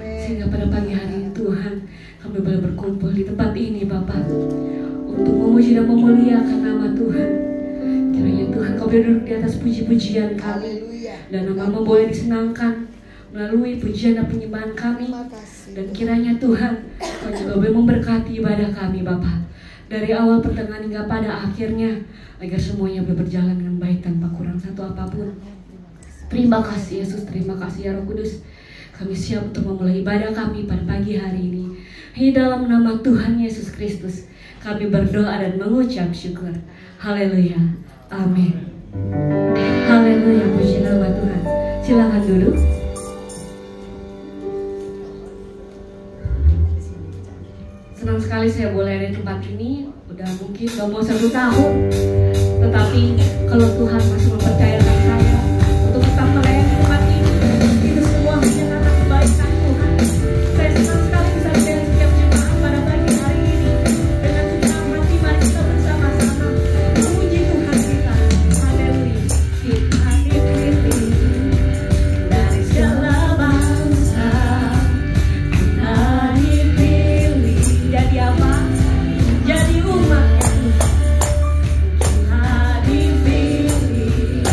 Sehingga pada pagi hari ini Tuhan, kami boleh berkumpul di tempat ini Bapak, untuk memuji dan memuliakan nama Tuhan. Kiranya Tuhan Kau boleh duduk di atas puji-pujian kami, dan nama boleh disenangkan melalui pujian dan penyembahan kami. Dan kiranya Tuhan, Kau juga boleh memberkati ibadah kami Bapak, dari awal, pertengahan hingga pada akhirnya, agar semuanya boleh berjalan dengan baik tanpa kurang satu apapun. Terima kasih Yesus, terima kasih ya Roh Kudus. Kami siap untuk memulai ibadah kami pada pagi hari ini. Di dalam nama Tuhan Yesus Kristus, kami berdoa dan mengucap syukur. Haleluya, amin. Haleluya, puji nama Tuhan. Silakan duduk. Senang sekali saya boleh ada di tempat ini. Udah mungkin gak mau 1 tahun, tetapi kalau Tuhan masih mempercayakan saya untuk tetap melayani tempat ini, itu semua hanya karena kebaikan Tuhan. Saya senang sekali bisa menjadi setiap jemaat pada pagi hari ini. Dengan senang hati mari kita bersama-sama memuji Tuhan kita. Haleluya. Kita dipilih dari segala bangsa, kita dipilih jadi apa? Jadi umat Tuhan. Kita dipilih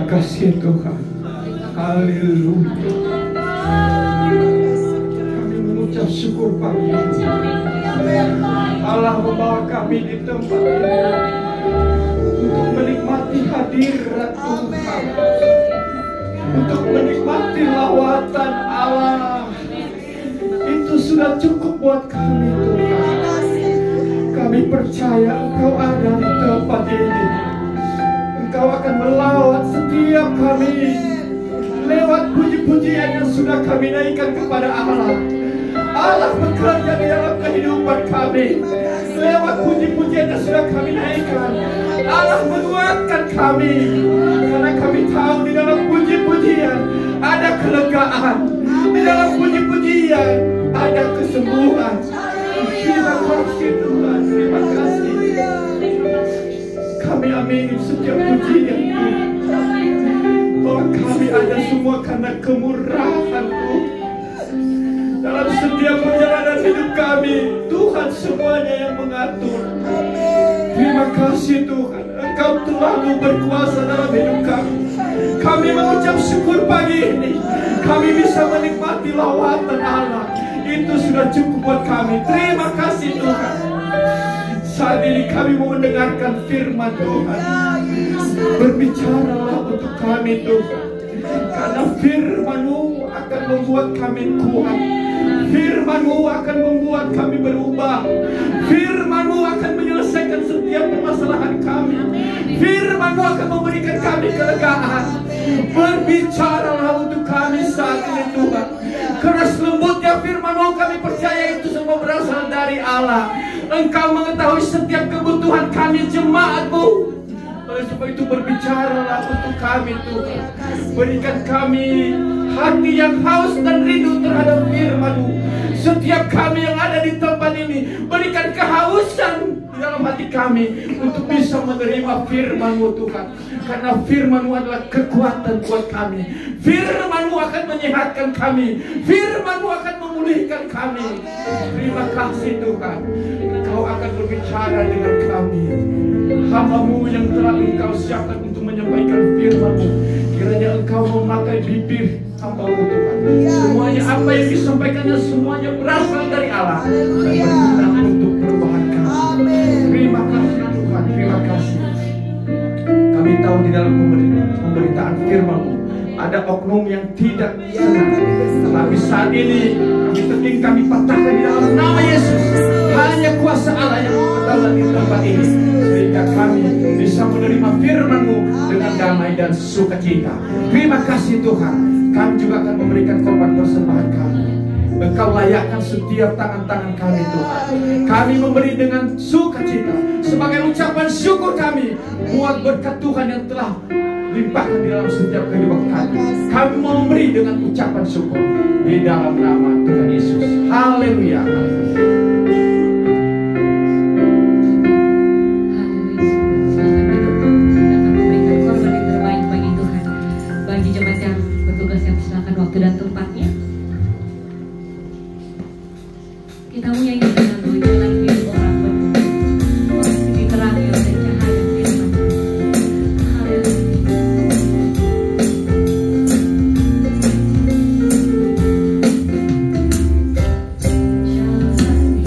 kasih Tuhan. Haleluya. Kami mengucap syukur pagi ini. Allah membawa kami di tempat ini untuk menikmati hadirat Tuhan, untuk menikmati lawatan Allah. Itu sudah cukup buat kami Tuhan. Kami percaya Engkau ada di tempat ini. Engkau akan melawat setiap kami lewat puji-pujian yang sudah kami naikkan kepada Allah. Allah bekerja di dalam kehidupan kami lewat puji-pujian yang sudah kami naikkan. Allah menguatkan kami karena kami tahu di dalam puji-pujian ada kelegaan, di dalam puji-pujian ada kesembuhan. Terima kasih Tuhan, terima kasih. Kami amini setiap pujian Tuhan, bahwa kami ada semua karena kemurahan Tuhan. Dalam setiap perjalanan hidup kami, Tuhan semuanya yang mengatur. Terima kasih Tuhan, Engkau terlalu berkuasa dalam hidup kami. Kami mengucap syukur pagi ini. Kami bisa menikmati lawatan Allah. Itu sudah cukup buat kami. Terima kasih Tuhan. Saat ini kami mau mendengarkan firman Tuhan. Berbicaralah untuk kami Tuhan, karena firman-Mu akan membuat kami kuat. Firman-Mu akan membuat kami berubah. Firman-Mu akan menyelesaikan setiap permasalahan kami. Firman-Mu akan memberikan kami kelegaan. Berbicaralah untuk kami saat ini Tuhan. Keras lembutnya firman-Mu kami percaya itu semua berasal dari Allah. Engkau mengetahui setiap kebutuhan kami jemaat-Mu. Oleh sebab itu berbicaralah untuk kami Tuhan. Berikan kami hati yang haus dan rindu terhadap firman-Mu. Setiap kami yang ada di tempat ini, berikan kehausan di dalam hati kami untuk bisa menerima firman-Mu Tuhan. Karena firman-Mu adalah kekuatan buat kami. Firman-Mu akan menyehatkan kami. Firman-Mu akan memulihkan kami. Terima kasih Tuhan, Engkau akan berbicara dengan kami. Hamba-Mu yang telah Engkau siapkan untuk menyampaikan firman-Mu, kiranya Engkau memakai bibir hamba-Mu Tuhan. Semuanya apa yang disampaikannya semuanya berasal dari Allah dan berguna untuk perubahan kami. Terima kasih Tuhan, terima kasih. Kami tahu di dalam pemberitaan firman-Mu ada oknum yang tidak senang. Tapi saat ini kami patahkan di dalam nama Yesus. Hanya kuasa Allah yang berdaulat di tempat ini, sehingga kami bisa menerima firman-Mu dengan damai dan sukacita. Terima kasih Tuhan. Kami juga akan memberikan korban persembahan kami. Engkau layakkan setiap tangan-tangan kami Tuhan. Kami memberi dengan sukacita sebagai ucapan syukur kami buat berkat Tuhan yang telah limpahkan di dalam setiap kehidupan kami. Kami mau memberi dengan ucapan syukur di dalam nama Tuhan Yesus. Haleluya. Waktu dan tempatnya kita menyanyikan lagu Jalan Hidup Orang Benar diterangi oleh cahaya firman. Haleluya. Jalan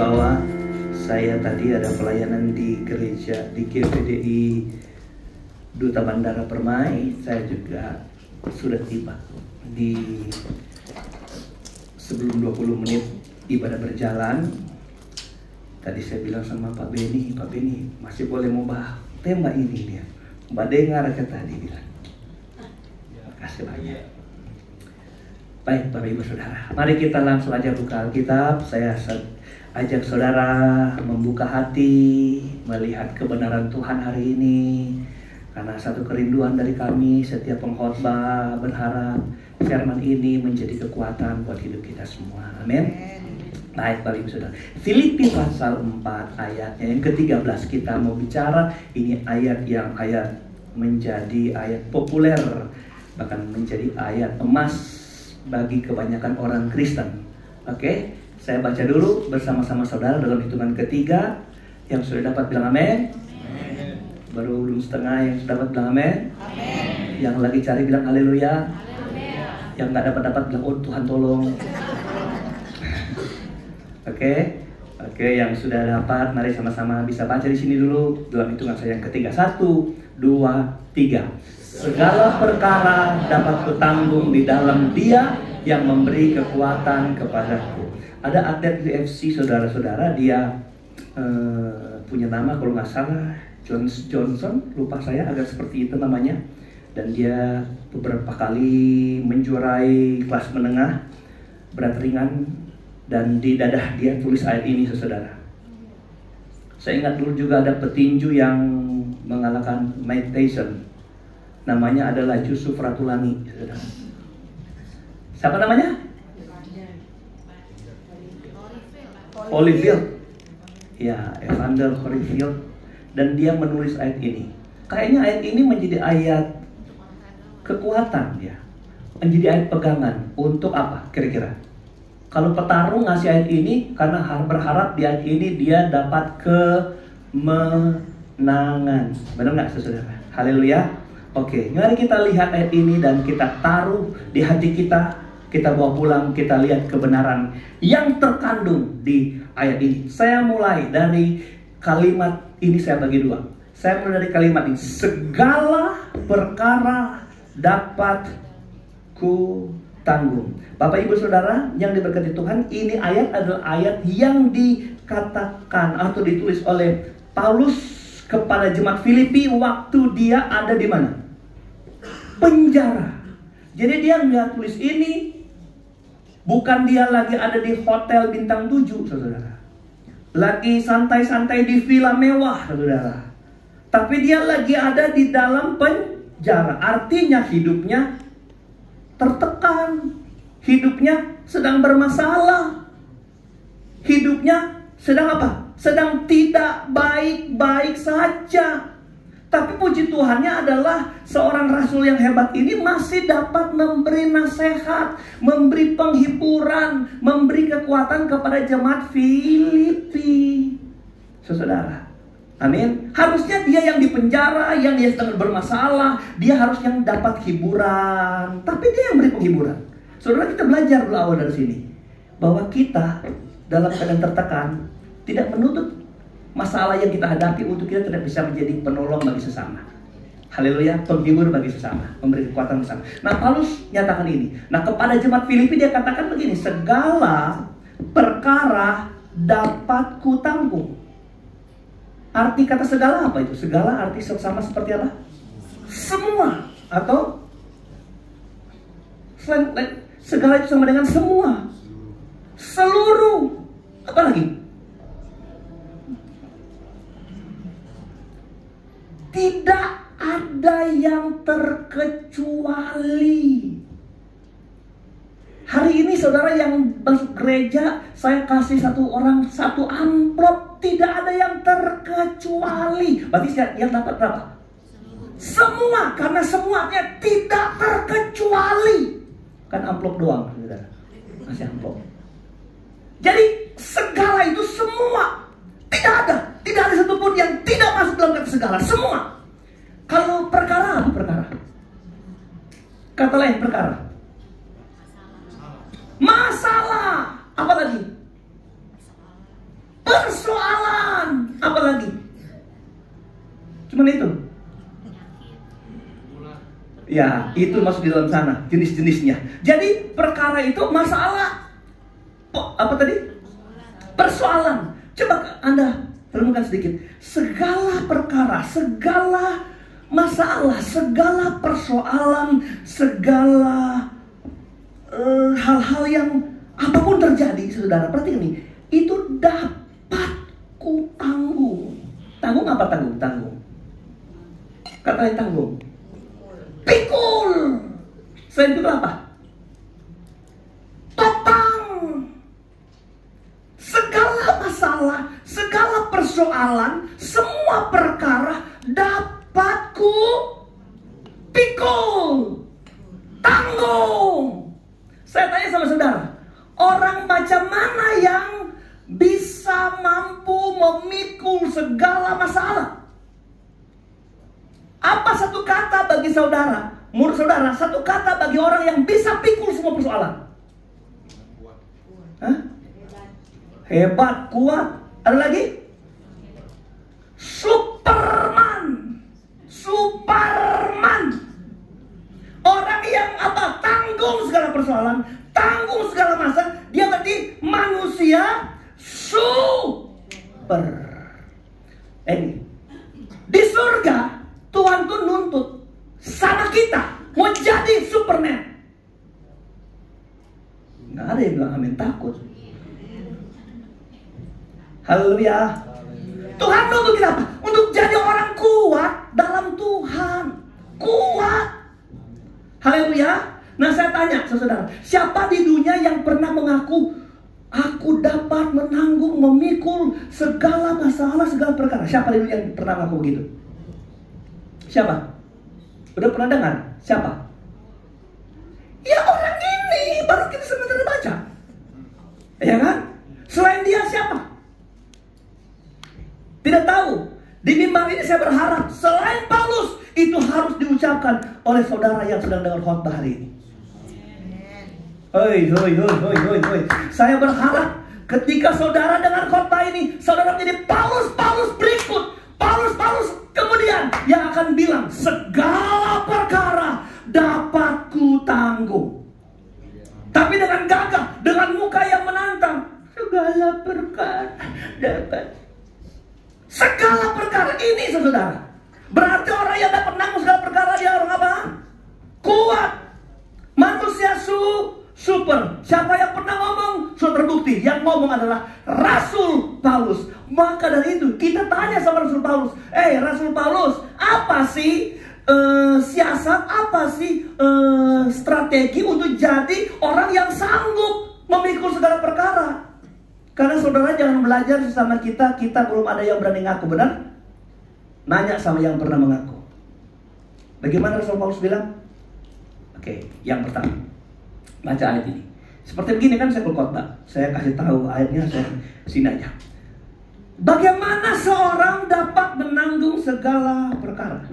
bahwa saya tadi ada pelayanan di gereja di GPDI Duta Bandara Permai. Saya juga sudah tiba di sebelum 20 menit ibadah berjalan. Tadi saya bilang sama Pak Beni masih boleh mau bahas tema ini dia. Mbak dengar kata dia bilang. Terima kasih banyak. Baik Bapak Ibu Saudara, mari kita langsung aja buka Alkitab. Saya ajak saudara membuka hati, melihat kebenaran Tuhan hari ini. Karena satu kerinduan dari kami, setiap pengkhotbah berharap firman ini menjadi kekuatan buat hidup kita semua. Amin. Baik Bapak Ibu Saudara, Filipi pasal 4 ayatnya yang ke-13 kita mau bicara. Ini ayat yang menjadi ayat populer, bahkan menjadi ayat emas bagi kebanyakan orang Kristen. Oke, saya baca dulu bersama-sama saudara dalam hitungan ketiga. Yang sudah dapat bilang amin. Baru belum setengah yang sudah dapat bilang amin. Yang lagi cari bilang haleluya. Yang nggak dapat bilang oh Tuhan tolong. Oke, yang sudah dapat mari sama-sama bisa baca di sini dulu dalam hitungan saya yang ketiga. 1, 2, 3. Segala perkara dapat kutanggung di dalam Dia yang memberi kekuatan kepadaku. Ada atlet UFC saudara-saudara, dia punya nama kalau nggak salah Johnson, lupa saya agak seperti itu namanya. Dan dia beberapa kali menjuarai kelas menengah berat ringan, dan di dadah dia tulis ayat ini saudara. Saya ingat dulu juga ada petinju yang mengalahkan Mike Tyson. Namanya adalah Yusuf Ratulani. Siapa namanya? Holyfield. Ya, Evander Holyfield. Dan dia menulis ayat ini. Kayaknya ayat ini menjadi ayat kekuatan ya. Menjadi ayat pegangan. Untuk apa kira-kira? Kalau petarung ngasih ayat ini karena berharap di ayat ini dia dapat kemenangan. Benar nggak saudara? Haleluya. Oke, mari kita lihat ayat ini dan kita taruh di hati kita. Kita bawa pulang, kita lihat kebenaran yang terkandung di ayat ini. Saya mulai dari kalimat ini, saya bagi dua. Saya mulai dari kalimat ini. Segala perkara dapat ku tanggung. Bapak Ibu Saudara yang diberkati Tuhan, ini ayat adalah ayat yang dikatakan atau ditulis oleh Paulus kepada jemaat Filipi waktu dia ada di mana? Penjara. Jadi dia nggak tulis ini, bukan dia lagi ada di hotel bintang 7, saudara. Lagi santai-santai di villa mewah, saudara. Tapi dia lagi ada di dalam penjara. Artinya hidupnya tertekan. Hidupnya sedang bermasalah. Hidupnya sedang apa? Sedang tidak baik-baik saja. Tapi puji Tuhannya adalah seorang rasul yang hebat ini masih dapat memberi nasihat, memberi penghiburan, memberi kekuatan kepada jemaat Filipi. Saudara, amin. Harusnya dia yang dipenjara, yang dia sedang bermasalah, dia harus yang dapat hiburan. Tapi dia yang beri penghiburan. Saudara, kita belajar dulu awal dari sini bahwa kita dalam keadaan tertekan tidak menutup masalah yang kita hadapi untuk kita tidak bisa menjadi penolong bagi sesama. Haleluya, penghibur bagi sesama, memberi kekuatan bersama. Nah, Paulus nyatakan ini. Nah, kepada jemaat Filipi dia katakan begini, segala perkara dapat kutanggung. Arti kata segala apa itu? Segala arti sama seperti apa? Semua. Atau segala itu sama dengan semua. Seluruh. Apa lagi? Tidak ada yang terkecuali. Hari ini saudara yang masuk gereja, saya kasih satu orang satu amplop, tidak ada yang terkecuali. Berarti yang dapat berapa? Semua, karena semuanya tidak terkecuali. Kan amplop doang, saudara. Masih amplop. Jadi segala itu semua. Tidak ada satupun yang tidak masuk dalam kata segala. Semua. Kalau perkara apa perkara? Kata lain perkara. Masalah. Apa lagi? persoalan. Apa lagi? Cuman itu. Ya, itu masuk di dalam sana, jenis-jenisnya. Jadi perkara itu masalah. Apa tadi? Persoalan. Coba Anda renungkan sedikit. Segala perkara, segala masalah, segala persoalan, segala hal-hal yang apapun terjadi, saudara, perhatikan ini, itu dapat ku tanggung. Tanggung apa tanggung? Tanggung. Katanya tanggung. Pikul. Selain itu apa? Topang. Segala masalah, segala persoalan, semua perkara dapat ku pikul. Tanggung. Saya tanya sama saudara, orang macam mana yang bisa mampu memikul segala masalah? Apa satu kata bagi saudara, menurut saudara, satu kata bagi orang yang bisa pikul semua persoalan? Hah? Hebat, kuat. Ada lagi? Superman. Superman. Orang yang apa? Tanggung segala persoalan, tanggung segala masalah. Dia berarti manusia super. Di surga Tuhan tuh nuntut sama kita mau jadi Superman. Nggak ada yang bilang amin, takut. Haleluya. Tuhan nuntut kita apa? Untuk jadi orang kuat dalam Tuhan. Kuat. Haleluya. Nah, saya tanya saudara, siapa di dunia yang pernah mengaku aku dapat menanggung, memikul segala masalah, segala perkara? Siapa di dunia yang pernah mengaku begitu? Siapa? Udah pernah dengar? Siapa? Ya orang ini, baru kita sebentar baca. Ya kan? Selain dia siapa? Tidak tahu. Di mimbar ini saya berharap selain Paulus, itu harus diucapkan oleh saudara yang sedang dengar khotbah hari ini. Hoi. Saya berharap ketika saudara dengar khotbah ini, saudara menjadi Paulus berikut. Paulus kemudian yang akan bilang segala perkara dapat ku tanggung. Tapi dengan gagah, dengan muka yang menantang, segala perkara dapat. Segala perkara ini saudara, berarti orang yang dapat menanggung segala perkara dia orang apa? Kuat. Manusia super. Siapa yang pernah ngomong? Sudah terbukti. Yang ngomong adalah Rasul Paulus. Maka dari itu kita tanya sama Rasul Paulus, Rasul Paulus, apa sih siasat, apa sih strategi untuk jadi orang yang sanggup memikul segala perkara? Karena saudara jangan belajar sesama kita belum ada yang berani ngaku, benar? Nanya sama yang pernah mengaku. Bagaimana Rasul Paulus bilang? Oke, yang pertama, baca ayat ini. Seperti begini kan saya khotbah, saya kasih tahu ayatnya, saya sini aja. Bagaimana seorang dapat menanggung segala perkara?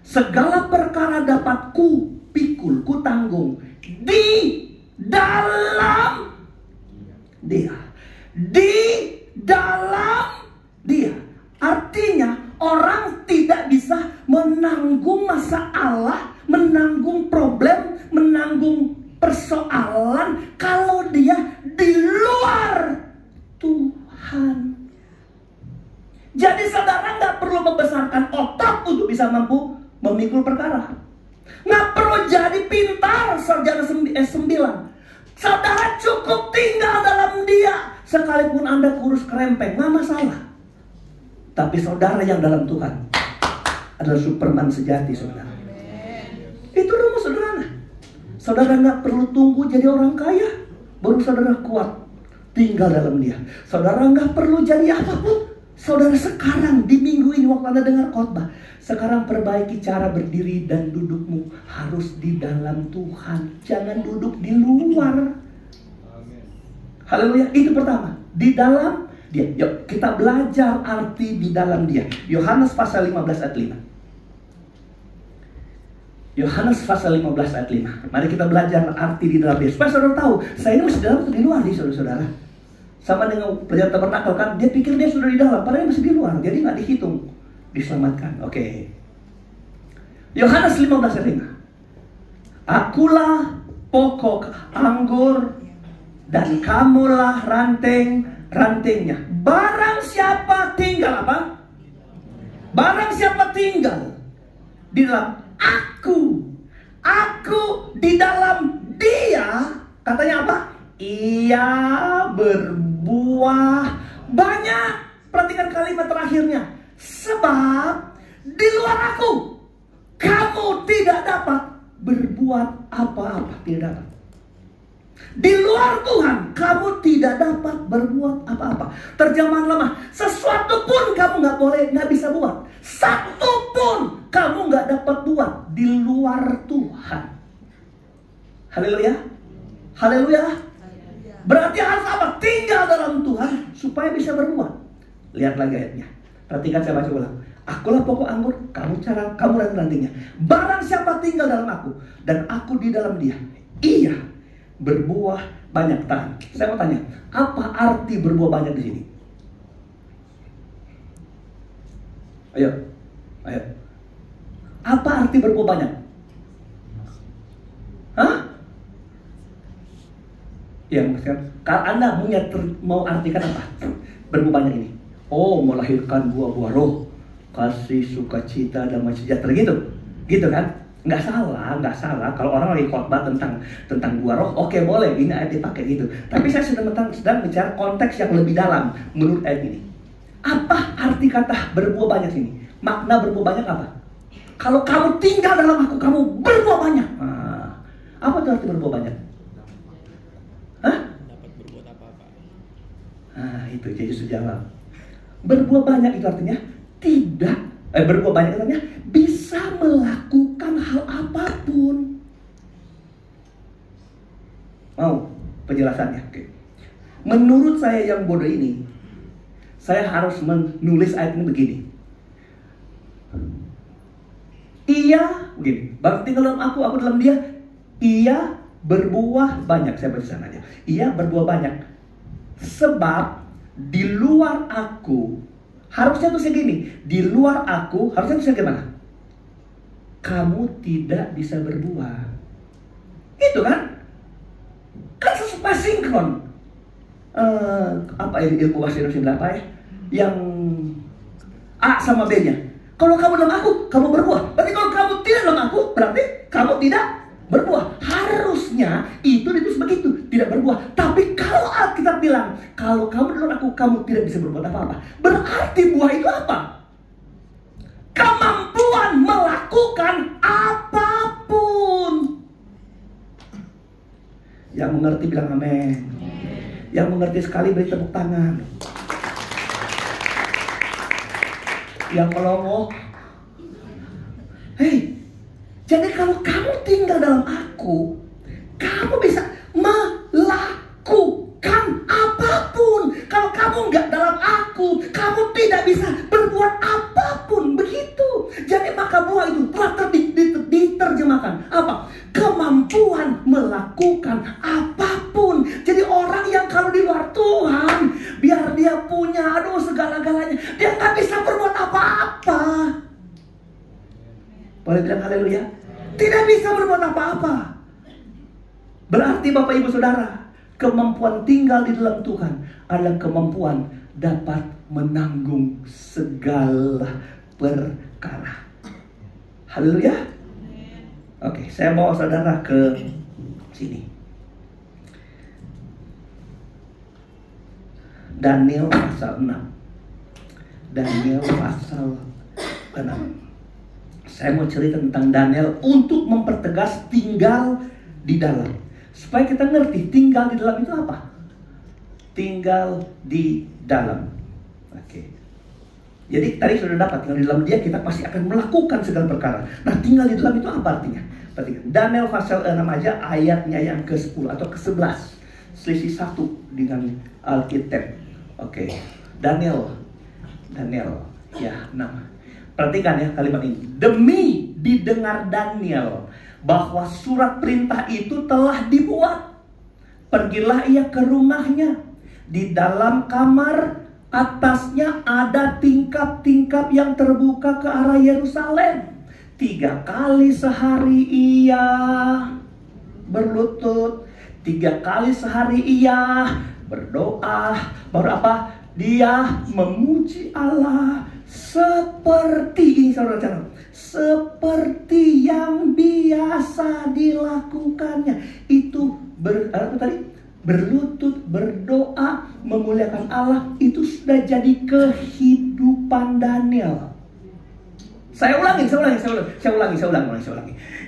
Segala perkara dapat ku pikul, ku tanggung di dalam Dia. Di dalam Dia. Artinya orang tidak bisa menanggung masalah, menanggung problem, menanggung persoalan kalau dia di luar Tuhan. Jadi saudara nggak perlu membesarkan otak untuk bisa mampu memikul perkara. Nggak perlu jadi pintar sarjana 9. Saudara cukup tinggal dalam Dia. Sekalipun Anda kurus kerempeng, nggak masalah. Tapi saudara yang dalam Tuhan adalah Superman sejati, saudara. Itu rumus sederhana. Saudara nggak perlu tunggu jadi orang kaya baru saudara kuat tinggal dalam Dia. Saudara nggak perlu jadi apapun. Saudara sekarang di minggu ini waktu Anda dengar khotbah, sekarang perbaiki cara berdiri dan dudukmu harus di dalam Tuhan. Jangan duduk di luar. Haleluya. Itu pertama. Di dalam Dia. Yuk kita belajar arti di dalam Dia. Yohanes pasal 15 ayat 5. Yohanes pasal 15 ayat 5. Mari kita belajar arti di dalam Dia. Supaya saudara tahu, saya ini masih di dalam atau di luar nih saudara-saudara. Sama dengan perjalanan tabernakel kan, dia pikir dia sudah di dalam, padahal dia masih di luar, jadi nggak dihitung diselamatkan. Oke. Yohanes 15 ayat 5. Akulah pokok anggur dan kamulah ranting-rantingnya. Barang siapa tinggal apa? Barang siapa tinggal di dalam aku di dalam dia, katanya apa? Ia berbuah banyak. Perhatikan kalimat terakhirnya. Sebab di luar aku kamu tidak dapat berbuat apa-apa. Tidak dapat. Di luar Tuhan kamu tidak dapat berbuat apa-apa. Terjemahan lemah, sesuatu pun kamu nggak bisa buat. Satu pun kamu nggak dapat buat di luar Tuhan. Haleluya. Haleluya. Berarti harus apa? Tinggal dalam Tuhan supaya bisa berbuat. Lihat lagi ayatnya. Perhatikan, saya baca ulang. Akulah pokok anggur, kamu ranting-rantingnya. Barang siapa tinggal dalam aku dan aku di dalam dia, ia berbuah banyak. Tahan. Saya mau tanya, apa arti berbuah banyak di sini? Ayo. Apa arti berbuah banyak? Hah? Ya, kalau Anda mau artikan apa? Berbuah banyak ini. Oh, melahirkan buah-buah roh, kasih, sukacita, damai sejahtera gitu kan? Nggak salah. Kalau orang lagi khotbah tentang buah roh, oke, boleh, ini ayat dipakai gitu. Tapi saya sedang bicara konteks yang lebih dalam menurut ayat ini. Apa arti kata berbuah banyak ini? Makna berbuah banyak apa? Kalau kamu tinggal dalam aku, kamu berbuah banyak. Apa itu arti berbuah banyak? Hah? Dapat berbuat apa-apa. Itu Yesus jawab. Berbuah banyak itu artinya berbuah banyak artinya bisa melakukan hal apapun. Mau penjelasannya? Oke. Menurut saya yang bodoh ini, saya harus menulis ayat ini begini. Ia begini, barang tinggal dalam aku dalam dia, ia berbuah banyak. Saya baca sana aja. Ia berbuah banyak. Sebab di luar aku, harusnya tuh segini. Di luar aku, harusnya tuh gimana? Kamu tidak bisa berbuah. Itu kan? Kan sesuai sinkron. Apa ilmu bahasa Indonesia apa ya? Yang A sama B-nya. Kalau kamu dalam aku, kamu berbuah. Berarti kalau kamu tidak dalam aku, berarti kamu tidak berbuah. Harusnya itu ditulis begitu, tidak berbuah. Tapi kalau Alkitab bilang, kalau kamu dalam aku, kamu tidak bisa berbuat apa-apa. Berarti buah itu apa? Kemampuan melakukan apapun. Yang mengerti bilang amin. Yang mengerti sekali beri tepuk tangan. Yang melongo, hei, jadi kalau kamu tinggal dalam aku, kamu bisa melakukan apapun. Kalau kamu nggak dalam aku, kamu tidak bisa berbuat apapun. Begitu. Jadi maka buah itu telah diterjemahkan apa? Kemampuan melakukan apapun. Jadi orang yang kalau di luar Tuhan, biar dia punya segala-galanya, dia nggak bisa berbuat apa-apa. Boleh bilang haleluya? Tidak bisa berbuat apa-apa. Berarti Bapak Ibu Saudara, kemampuan tinggal di dalam Tuhan adalah kemampuan dapat menanggung segala perkara. Haleluya. Oke, saya bawa saudara ke sini. Daniel pasal 6. Daniel pasal 6. Saya mau cerita tentang Daniel untuk mempertegas tinggal di dalam. Supaya kita ngerti tinggal di dalam itu apa? Tinggal di dalam. Oke. Jadi tadi sudah dapat, tinggal di dalam dia kita pasti akan melakukan segala perkara. Nah, tinggal di dalam itu apa artinya? Perhatikan. Daniel pasal 6 aja ayatnya yang ke-10 atau ke-11. Selisih 1 dengan Alkitab. Oke. Daniel ya 6. Perhatikan ya kalimat ini. Demi didengar Daniel bahwa surat perintah itu telah dibuat, pergilah ia ke rumahnya Di dalam kamar atasnya ada tingkap-tingkap yang terbuka ke arah Yerusalem. 3 kali sehari ia berlutut, 3 kali sehari ia berdoa. Baru apa? Dia memuji Allah seperti ini, saudara-saudara, seperti yang biasa dilakukannya. Itu berlutut, berdoa, memuliakan Allah. Itu sudah jadi kehidupan Daniel. Saya ulangi.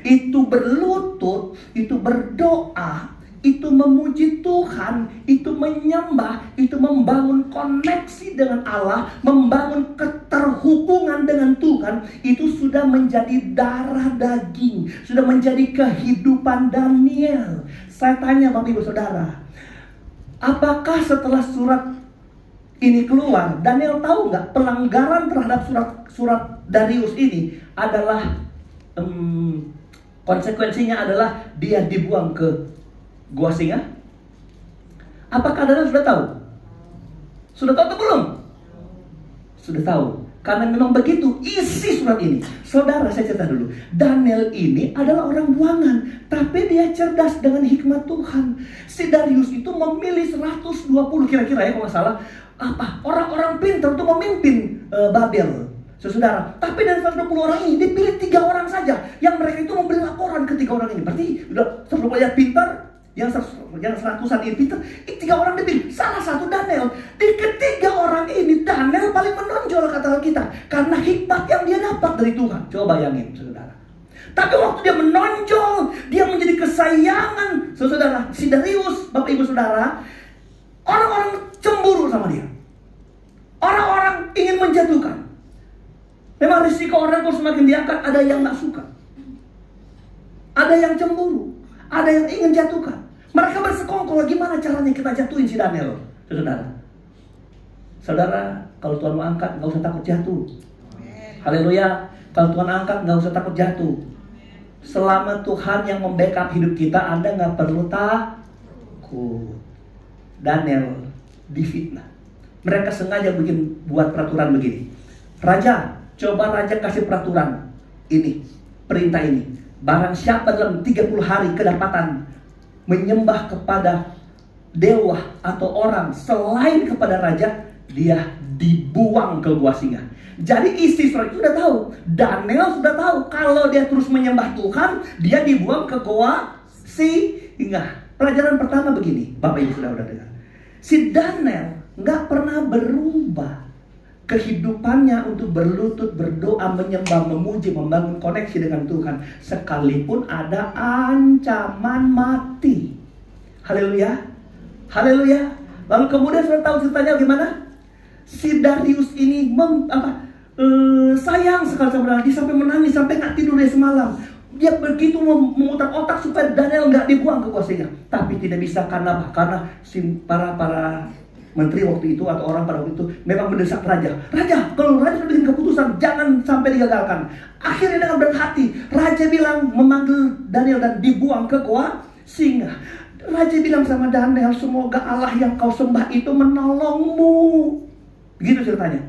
Itu berlutut, itu berdoa, itu memuji Tuhan, itu menyembah, itu membangun koneksi dengan Allah, membangun keterhubungan dengan Tuhan. Itu sudah menjadi darah daging, sudah menjadi kehidupan Daniel. Saya tanya Bapak Ibu Saudara, apakah setelah surat ini keluar, Daniel tahu nggak pelanggaran terhadap surat Darius ini adalah konsekuensinya adalah dia dibuang ke gua singa? Apakah Daniel sudah tahu? Sudah tahu atau belum? Sudah tahu. Karena memang begitu isi surat ini. Saudara, saya cerita dulu. Daniel ini adalah orang buangan, tapi dia cerdas dengan hikmat Tuhan. Si Darius itu memilih 120 kira-kira ya, kalau nggak salah, orang-orang pintar untuk memimpin Babel. Saudara, tapi dari 120 orang ini dipilih 3 orang saja, yang mereka itu memberi laporan ke 3 orang ini. Berarti udah 120 yang pintar, yang seratusan ini pintar, 3 orang dipilih. Salah satu Daniel. Di ketiga orang ini Daniel paling menonjol kata kita, karena hikmat yang dia dapat dari Tuhan. Coba bayangin, saudara. Tapi waktu dia menonjol, dia menjadi kesayangan, saudara, si Darius, Bapak Ibu Saudara, orang-orang cemburu sama dia. Orang-orang ingin menjatuhkan. Memang risiko orang kalau semakin diangkat, ada yang gak suka, ada yang cemburu, ada yang ingin jatuhkan. Mereka bersekongkol, gimana caranya kita jatuhin si Daniel, saudara. Saudara, kalau Tuhan mau angkat, gak usah takut jatuh. Haleluya. Kalau Tuhan angkat, gak usah takut jatuh. Selama Tuhan yang membackup hidup kita, Anda gak perlu takut. Daniel difitnah. Mereka sengaja buat peraturan begini. Raja, coba raja kasih peraturan ini, perintah ini. Barang siapa dalam 30 hari kedapatan menyembah kepada dewa atau orang selain kepada raja, dia dibuang ke gua singa. Jadi isi surat itu sudah tahu. Daniel sudah tahu kalau dia terus menyembah Tuhan, dia dibuang ke gua singa. Pelajaran pertama begini, Bapak Ibu sudah dengar. Si Daniel nggak pernah berubah kehidupannya untuk berlutut, berdoa, menyembah, memuji, membangun koneksi dengan Tuhan, sekalipun ada ancaman mati. Haleluya, haleluya. Lalu kemudian sudah tahu ceritanya gimana? Si Darius ini sayang sekali sama Daniel, dia sampai menangis, sampai nggak tidur dari semalam. Dia begitu memutar otak supaya Daniel nggak dibuang ke gua singa, tapi tidak bisa. Karena para menteri waktu itu atau orang pada waktu itu memang mendesak raja. Raja, kalau raja sudah bikin keputusan, jangan sampai digagalkan. Akhirnya dengan berat hati, raja bilang memanggil Daniel dan dibuang ke gua singa. Raja bilang sama Daniel, semoga Allah yang kau sembah itu menolongmu. Begitu ceritanya.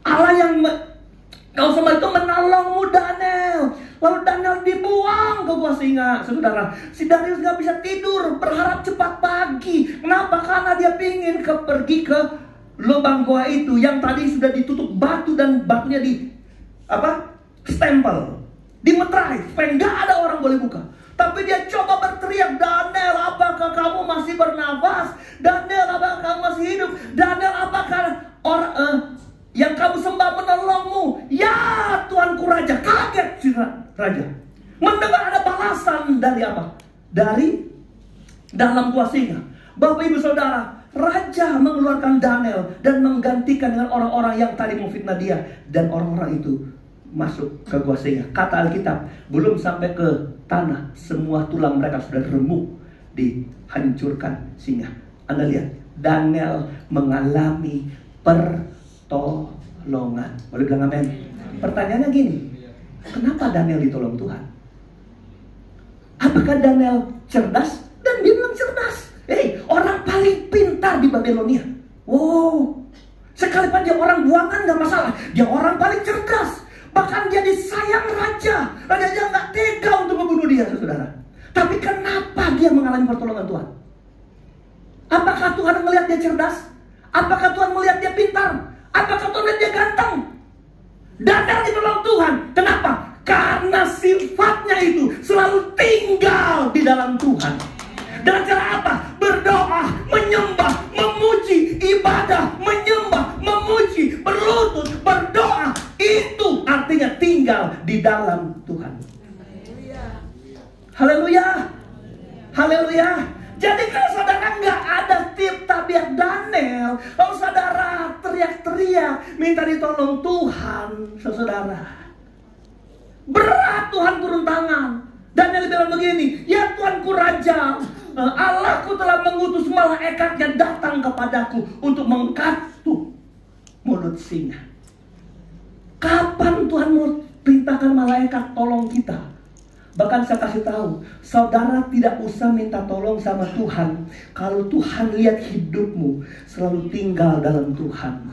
Allah yang kau sembah itu menolongmu, Daniel. Lalu Daniel dibuang ke gua singa. Saudara, si Darius gak bisa tidur, berharap cepat pagi. Kenapa? Karena dia pingin pergi ke lubang gua itu yang tadi sudah ditutup batu dan batunya stempel, dimeterai supaya gak ada orang boleh buka. Tapi dia coba berteriak, Daniel, apakah kamu masih bernafas? Daniel, apakah kamu masih hidup? Daniel, apakah yang kamu sembah menolongmu? Ya Tuanku Raja. Kaget si raja mendengar ada balasan dari apa? Dari dalam gua singa. Bapak Ibu Saudara, raja mengeluarkan Daniel dan menggantikan dengan orang-orang yang tadi memfitnah dia. Dan orang-orang itu masuk ke gua singa. Kata Alkitab, belum sampai ke tanah, semua tulang mereka sudah remuk, dihancurkan singa. Anda lihat, Daniel mengalami pertolongan. Boleh bilang amin? Pertanyaannya gini, kenapa Daniel ditolong Tuhan? Apakah Daniel cerdas? Dan dia bilang cerdas. orang paling pintar di Babilonia. Wow, sekalipun dia orang buangan gak masalah, dia orang paling cerdas. Bahkan dia disayang raja. Raja gak tega untuk membunuh dia, saudara. Tapi kenapa dia mengalami pertolongan Tuhan? Apakah Tuhan melihat dia cerdas? Apakah Tuhan melihat dia pintar? Apakah Tuhan melihat dia ganteng? Dadar ditolong Tuhan. Kenapa? Karena sifatnya itu selalu tinggal di dalam Tuhan. Dengan cara apa? Berdoa, menyembah, memuji, ibadah, menyembah, memuji, berlutut, berdoa. Itu artinya tinggal di dalam Tuhan. Haleluya. Haleluya. Jadi kalau saudara nggak ada tip tabiat Daniel, kalau saudara teriak-teriak minta ditolong Tuhan, saudara, berat Tuhan turun tangan. Daniel bilang begini, ya Tuanku Raja, Allahku telah mengutus malaikatnya datang kepadaku untuk mengkatup mulut singa. Kapan Tuhan mau perintahkan malaikat tolong kita? Bahkan saya kasih tahu, saudara tidak usah minta tolong sama Tuhan. Kalau Tuhan lihat hidupmu selalu tinggal dalam Tuhan,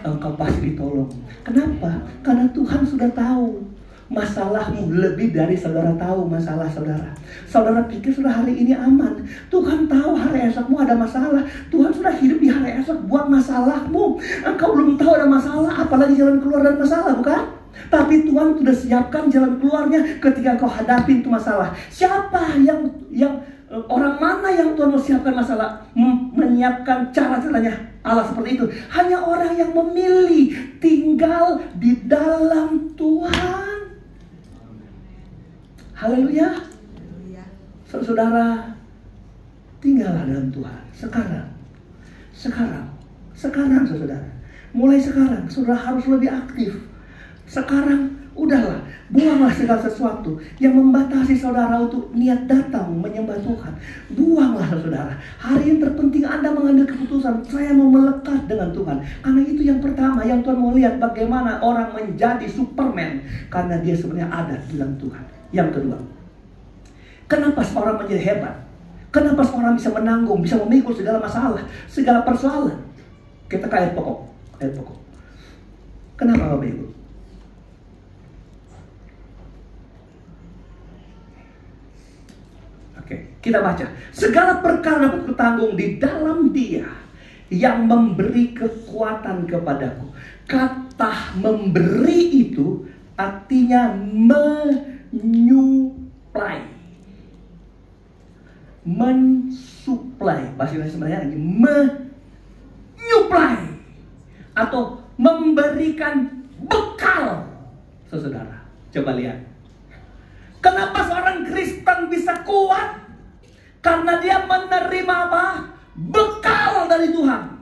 engkau pasti ditolong. Kenapa? Karena Tuhan sudah tahu masalahmu lebih dari saudara tahu masalah saudara. Saudara pikir sudah hari ini aman. Tuhan tahu hari esokmu ada masalah. Tuhan sudah hidup di hari esok buat masalahmu. Engkau belum tahu ada masalah, apalagi jalan keluar dari masalah, bukan? Tapi Tuhan sudah siapkan jalan keluarnya ketika kau hadapi itu masalah. Siapa yang orang mana yang Tuhan mau siapkan masalah, menyiapkan cara-caranya Allah seperti itu? Hanya orang yang memilih tinggal di dalam Tuhan. Haleluya. Saudara, tinggallah dalam Tuhan. Sekarang saudara. Mulai sekarang saudara harus lebih aktif. Sekarang udahlah, buanglah segala sesuatu yang membatasi saudara untuk niat datang menyembah Tuhan. Buanglah saudara. Hari yang terpenting Anda mengambil keputusan, saya mau melekat dengan Tuhan. Karena itu yang pertama, yang Tuhan mau lihat bagaimana orang menjadi Superman, karena dia sebenarnya ada di dalam Tuhan. Yang kedua, kenapa seorang menjadi hebat? Kenapa seorang bisa menanggung, bisa memikul segala masalah, segala persoalan? Kita ke ayat pokok. Kenapa Bapak Ibu? Oke, kita baca. Segala perkara dapat kutanggung di dalam Dia yang memberi kekuatan kepadaku. Kata memberi itu artinya menyuplai. Mensuplai. Bahasa Indonesia sebenarnya lagi menyuplai atau memberikan bekal. Saudara, coba lihat. Kenapa seorang Kristen bisa kuat? Karena dia menerima apa? Bekal dari Tuhan.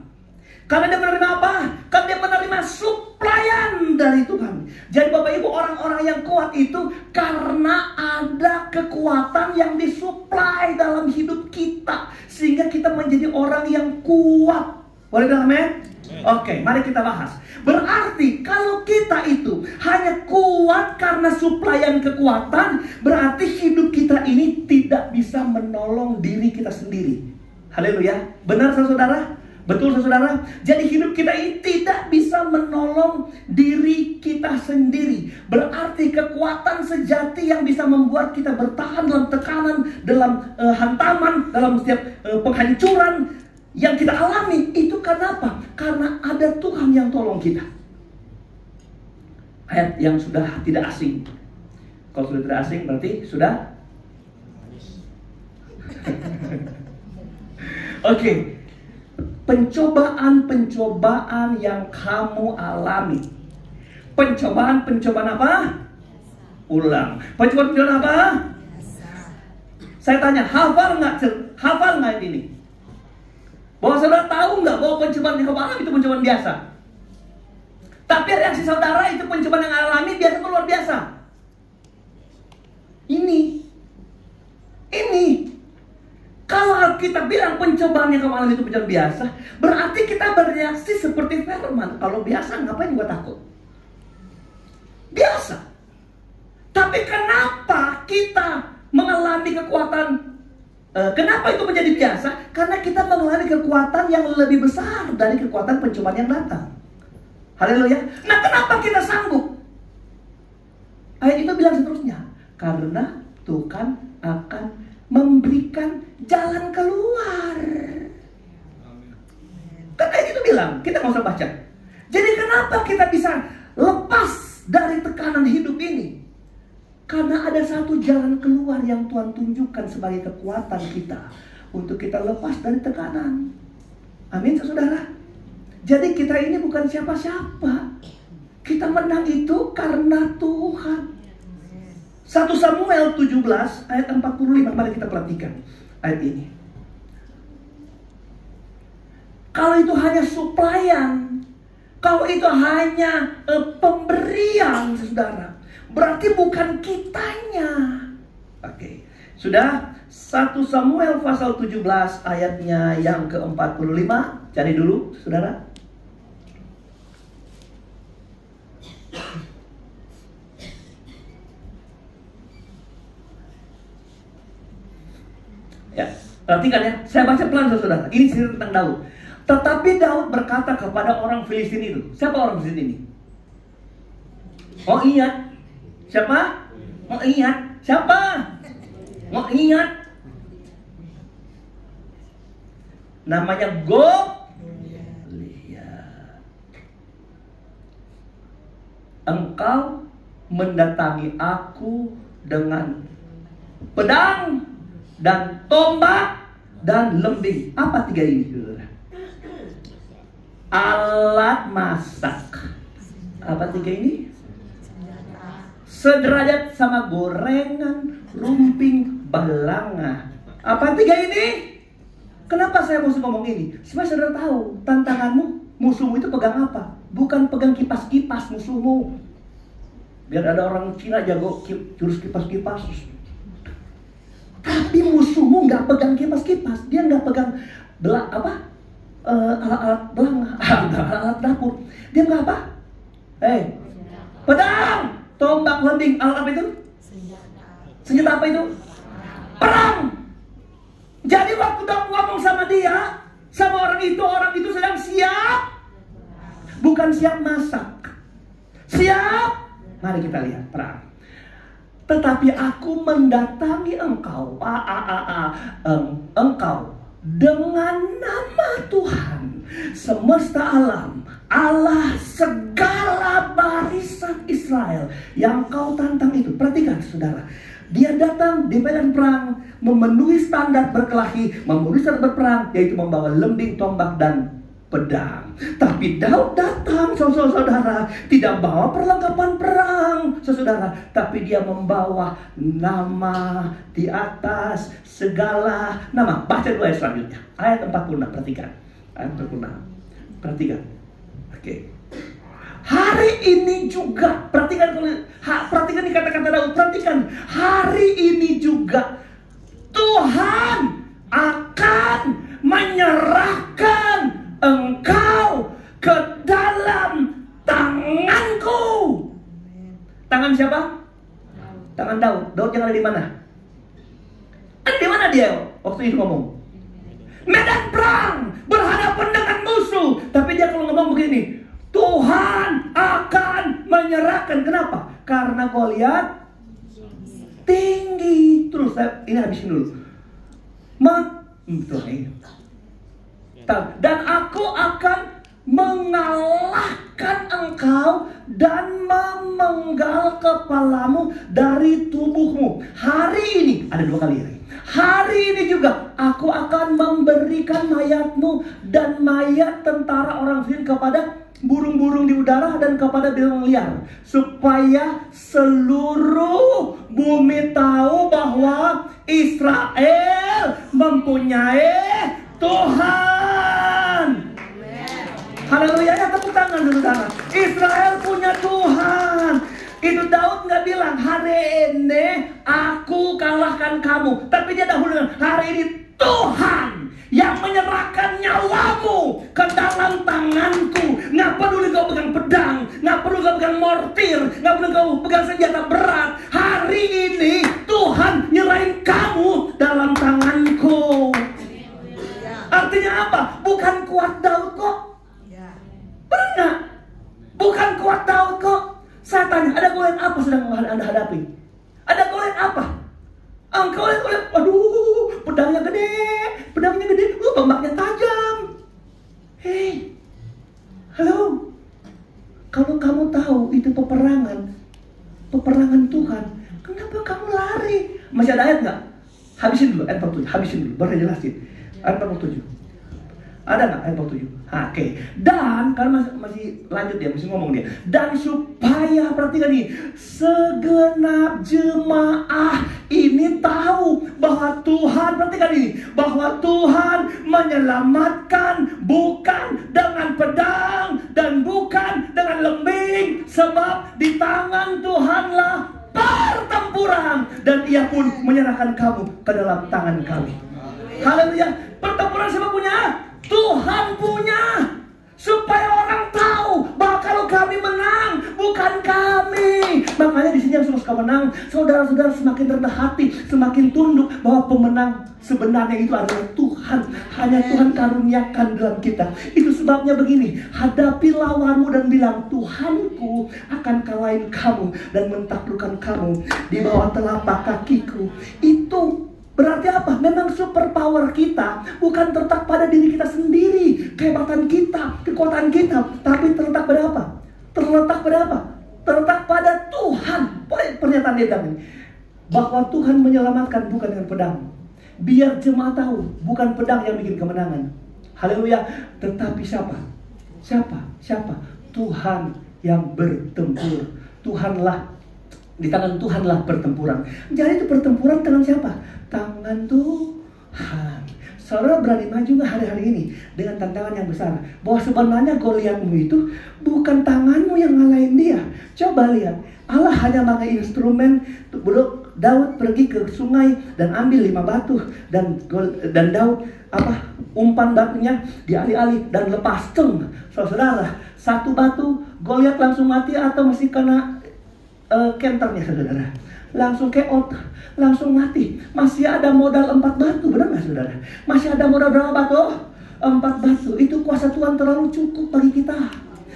Karena dia menerima apa? Karena dia menerima suplaian dari Tuhan. Jadi Bapak Ibu, orang-orang yang kuat itu karena ada kekuatan yang disuplai dalam hidup kita, sehingga kita menjadi orang yang kuat. Boleh bilang amin? Oke, mari kita bahas. Berarti kalau kita itu hanya kuat karena suplaian kekuatan, berarti hidup kita ini tidak bisa menolong diri kita sendiri. Haleluya. Benar saudara? Betul saudara? Jadi hidup kita ini tidak bisa menolong diri kita sendiri. Berarti kekuatan sejati yang bisa membuat kita bertahan dalam tekanan, dalam hantaman, dalam setiap penghancuran yang kita alami itu karena apa? Karena ada Tuhan yang tolong kita. Ayat yang sudah tidak asing. Kalau sudah tidak asing berarti sudah Oke. Pencobaan-pencobaan yang kamu alami. Pencobaan-pencobaan apa? Ulang. Pencobaan-pencobaan apa? Saya tanya, hafal nggak ini? Bahwa saudara tahu nggak bahwa pencobaan yang kamu alami itu pencobaan biasa? Tapi reaksi saudara itu pencobaan yang alami biasa itu luar biasa. Ini. Kalau kita bilang pencobaan yang kamu alami itu pencobaan biasa, berarti kita bereaksi seperti firman. Kalau biasa ngapain gua takut? Biasa. Tapi kenapa kita mengalami kekuatan Kenapa itu menjadi biasa? Karena kita mengalami kekuatan yang lebih besar dari kekuatan pencobaan yang datang. Haleluya. Nah, kenapa kita sanggup? Ayat itu bilang seterusnya, karena Tuhan akan memberikan jalan keluar. Kan ayat itu bilang, kita nggak usah baca. Jadi kenapa kita bisa lepas dari tekanan hidup ini? Karena ada satu jalan keluar yang Tuhan tunjukkan sebagai kekuatan kita untuk kita lepas dari tekanan. Amin, saudara. Jadi kita ini bukan siapa-siapa. Kita menang itu karena Tuhan. 1 Samuel 17 ayat 45. Mari kita perhatikan ayat ini. Kalau itu hanya suplaian, kalau itu hanya pemberian, saudara, berarti bukan kitanya. Oke. Sudah 1 Samuel pasal 17 ayatnya yang ke-45. Cari dulu, saudara. Ya, perhatikan ya. Saya baca pelan, saudara. Ini cerita tentang Daud. Tetapi Daud berkata kepada orang Filistin itu. Siapa orang Filistin ini? Mau ingat? Siapa? Mau ingat? Siapa? Mau ingat? Namanya Goliat. Engkau mendatangi aku dengan pedang dan tombak dan lembing. Apa tiga ini, saudara? Alat masak. Apa tiga ini? Sederajat sama gorengan, rumping, balanga. Apa tiga ini? Kenapa saya mesti ngomong ini? Supaya saudara tahu tantanganmu, musuhmu itu pegang apa? Bukan pegang kipas-kipas musuhmu. Biar ada orang Cina jago jurus kipas-kipas. Tapi musuhmu nggak pegang kipas-kipas, dia nggak pegang alat-alat belanga, alat dapur. Dia nggak apa? Pedang, tombak, lembing, alat apa itu? Senjata apa itu? Perang. Jadi waktu Daud ngomong sama dia, sama orang itu sedang siap, bukan siap masak. Siap. Mari kita lihat perang. Tetapi aku mendatangi engkau, engkau dengan nama Tuhan semesta alam, Allah segala barisan Israel yang kau tantang itu. Perhatikan, saudara. Dia datang di medan perang, memenuhi standar berkelahi, memenuhi standar berperang, yaitu membawa lembing, tombak, dan pedang. Tapi Daud datang, saudara, tidak bawa perlengkapan perang, saudara, tapi dia membawa nama di atas segala nama. Baca dulu ayat selanjutnya, ayat 46. Perhatikan ayat 46. Perhatikan. Oke. Hari ini juga, perhatikan nih kata-kata Daud. Perhatikan, hari ini juga Tuhan akan menyerahkan engkau ke dalam tanganku. Tangan siapa? Tangan Daud. Daud yang ada di mana? Ada di mana dia waktu itu ngomong? Medan perang, berhadapan dengan musuh. Tapi dia kalau ngomong begini, Tuhan akan menyerahkan. Kenapa? Karena Goliat tinggi. Terus ini habisin dulu. Dan aku akan mengalahkan engkau dan memenggal kepalamu dari tubuhmu. Hari ini, ada dua kali ini. Hari ini juga aku akan memberikan mayatmu dan mayat tentara orang Filistin kepada burung-burung di udara dan kepada binatang liar, supaya seluruh bumi tahu bahwa Israel mempunyai Tuhan. Haleluya, ya, tepuk tangan dulu, saudara. Israel punya Tuhan. Itu Daud nggak bilang hari ini aku kalahkan kamu, tapi dia dahulu bilang hari ini Tuhan yang menyerahkan nyawamu ke dalam tanganku. Nggak peduli kau pegang pedang, nggak perlu kau pegang pegang mortir, nggak perlu kamu pegang senjata berat. Hari ini Tuhan nyerahin kamu dalam tanganku. Artinya apa? Bukan kuat Daud kok. Benar nggak? Bukan kuat Daud kok. Saya tanya, ada Goliat apa sedang Anda hadapi? Ada Goliat apa? Engkau lihat, waduh, pedangnya gede, tombaknya tajam. Hei, halo. Kalau kamu tahu itu peperangan Tuhan, kenapa kamu lari? Masih ada ayat nggak? Habisin dulu ayat 47, baru jelasin. Ayat 47. Ada nggak ayat 47? Oke. Dan kalau masih lanjut dia, masih ngomong dia. Dan supaya, perhatikan nih, segenap jemaah ini tahu bahwa Tuhan, perhatikan ini, bahwa Tuhan menyelamatkan bukan dengan pedang dan bukan dengan lembing, sebab di tangan Tuhanlah pertempuran, dan Ia pun menyerahkan kamu ke dalam tangan kami. Haleluya. Pertempuran siapa punya? Tuhan punya. Supaya orang tahu bahwa kalau kami menang, bukan kami. Makanya di sini yang suka menang, saudara-saudara semakin rendah hati, semakin tunduk bahwa pemenang sebenarnya itu adalah Tuhan. Hanya Tuhan karuniakan dalam kita. Itu sebabnya begini, hadapi lawanmu dan bilang, Tuhanku akan kalahin kamu dan mentaklukkan kamu di bawah telapak kakiku. Itu berarti apa? Memang superpower kita bukan terletak pada diri kita sendiri, kehebatan kita, kekuatan kita, tapi terletak pada apa? Terletak pada apa? Terletak pada Tuhan. Pernyataan dia bilang ini, bahwa Tuhan menyelamatkan bukan dengan pedang. Biar jemaah tahu, bukan pedang yang bikin kemenangan. Haleluya. Tetapi siapa? Tuhan yang bertempur. Tuhanlah, di tangan Tuhanlah pertempuran. Jadi itu pertempuran tangan siapa? Tangan Tuhan. Saudara berani maju nggak hari-hari ini dengan tantangan yang besar? Bahwa sebenarnya Goliatmu itu bukan tanganmu yang ngalahin dia. Coba lihat, Allah hanya pakai instrumen. Daud pergi ke sungai dan ambil 5 batu dan Daud umpan batunya dialih-alih dan lepas saudara, 1 batu Goliat langsung mati atau mesti kena kenternya saudara? Langsung keot, langsung mati. Masih ada modal 4 batu, benar nggak saudara? Masih ada modal berapa batu? 4 batu. Itu kuasa Tuhan terlalu cukup bagi kita.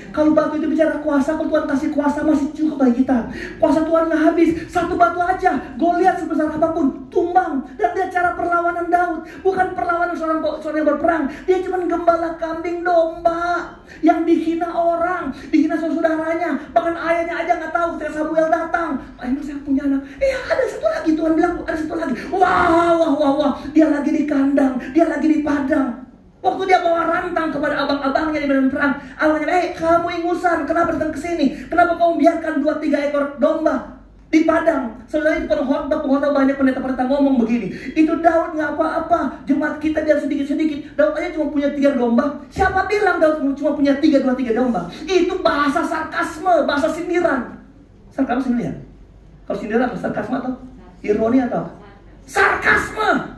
Kalau batu itu bicara kuasa, kalau Tuhan kasih kuasa masih cukup bagi kita. Kuasa Tuhan nggak habis. 1 batu aja, Goliat sebesar apapun tumbang. Dan dia cara perlawanan Daud bukan perlawanan seorang yang berperang. Dia cuma gembala kambing domba yang dihina orang, dihina saudaranya. Bahkan ayahnya aja nggak tahu ketika Samuel datang. Emang saya punya anak? Ada 1 lagi. Tuhan bilang ada 1 lagi. Wah. Dia lagi di kandang, dia lagi di padang. Waktu dia bawa rantang kepada abang-abangnya di medan perang, abangnya, kamu ingusan, kenapa datang ke sini? Kenapa kamu biarkan 2-3 ekor domba di padang? Saudara, itu pengkhotbah banyak pendeta-pendeta ngomong begini. Itu Daud nggak apa-apa, jemaat kita biar sedikit-sedikit. Daud aja cuma punya 3 domba. Siapa bilang Daud cuma punya 3 domba? Itu bahasa sarkasme, bahasa sindiran. Sarkasme sindiran. Kalau sindiran apa? Sarkasme atau ironi atau apa? Sarkasme.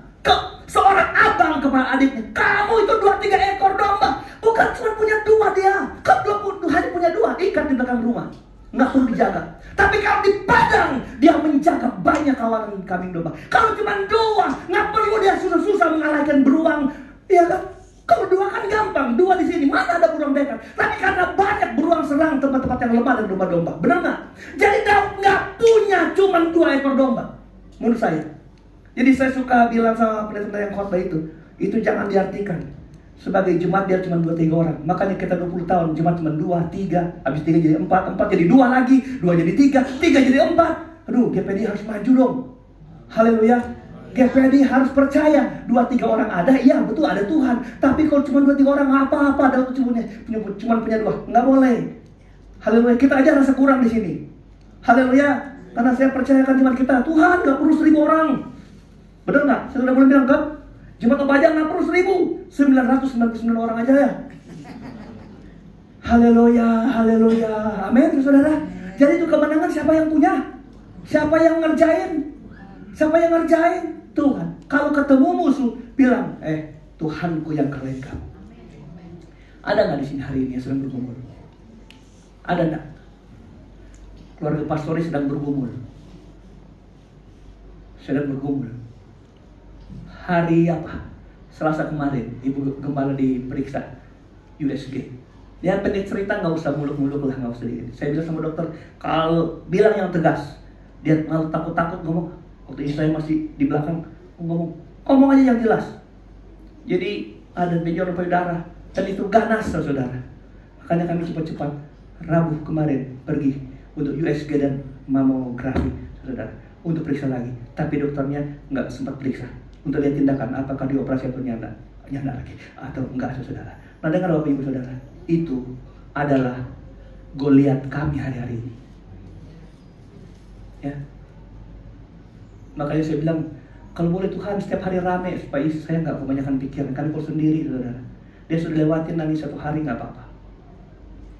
Seorang abang kepada adiknya, kamu itu 2-3 ekor domba. Bukan cuma punya 2 dia. Kalau hanya punya 2, ikat di belakang rumah, nggak perlu dijaga. Tapi kalau di padang, dia menjaga banyak kawanan kambing domba. Kalau cuma 2, nggak perlu dia susah-susah mengalahkan beruang. Iya kan? Kalau 2 kan gampang, 2 di sini, mana ada beruang dekat. Tapi karena banyak beruang serang tempat-tempat yang lemah dan domba-domba. Benar nggak? Jadi Daud nggak punya cuma 2 ekor domba. Menurut saya. Jadi saya suka bilang sama pendeta yang khotbah itu jangan diartikan sebagai jemaat dia cuma 2-3 orang. Makanya kita 20 tahun jemaat cuma 2-3, habis 3 jadi 4 jadi 2 lagi, 2 jadi 3 jadi 4. Aduh, GPD harus maju dong. Haleluya. GPD harus percaya 2-3 orang ada, iya betul ada Tuhan. Tapi kalau cuma 2-3 orang nggak apa-apa, ada cuma punya 2, nggak boleh. Haleluya. Kita aja rasa kurang di sini. Haleluya. Karena saya percayakan jemaat kita, Tuhan nggak perlu 1000 orang. Benar nggak? Saya sudah boleh bilang kan? Jemaat Obaja nggak perlu 1.999 orang aja ya. Haleluya. Amin, saudara. Jadi itu kemenangan siapa yang punya? Siapa yang ngerjain? Tuhan. Kalau ketemu musuh, bilang, Tuhanku yang kalahin kamu. Ada nggak di sini hari ini yang sedang bergumul? Ada nggak? keluarga pastoris sedang bergumul. Hari apa? Selasa kemarin, Ibu Gembala diperiksa USG. Ya pendek cerita, nggak usah muluk-muluk lah, nggak usah. Saya bilang sama dokter, kalau bilang yang tegas, dia malah takut-takut ngomong. Waktu itu saya masih di belakang ngomong aja yang jelas. Jadi ada benjolan payudara dan itu ganas, saudara. Makanya kami cepat-cepat Rabu kemarin pergi untuk USG dan mamografi, saudara, untuk periksa lagi. Tapi dokternya nggak sempat periksa untuk lihat tindakan apakah dioperasi atau nyanda lagi atau enggak, saudara. Nah, dengar Bapak Ibu Saudara, itu adalah Goliat kami hari-hari ini. Ya. Makanya saya bilang, kalau boleh Tuhan setiap hari rame supaya saya nggak kebanyakan pikiran. Kan kalau sendiri, saudara, dia sudah lewatin nangis 1 hari nggak apa-apa.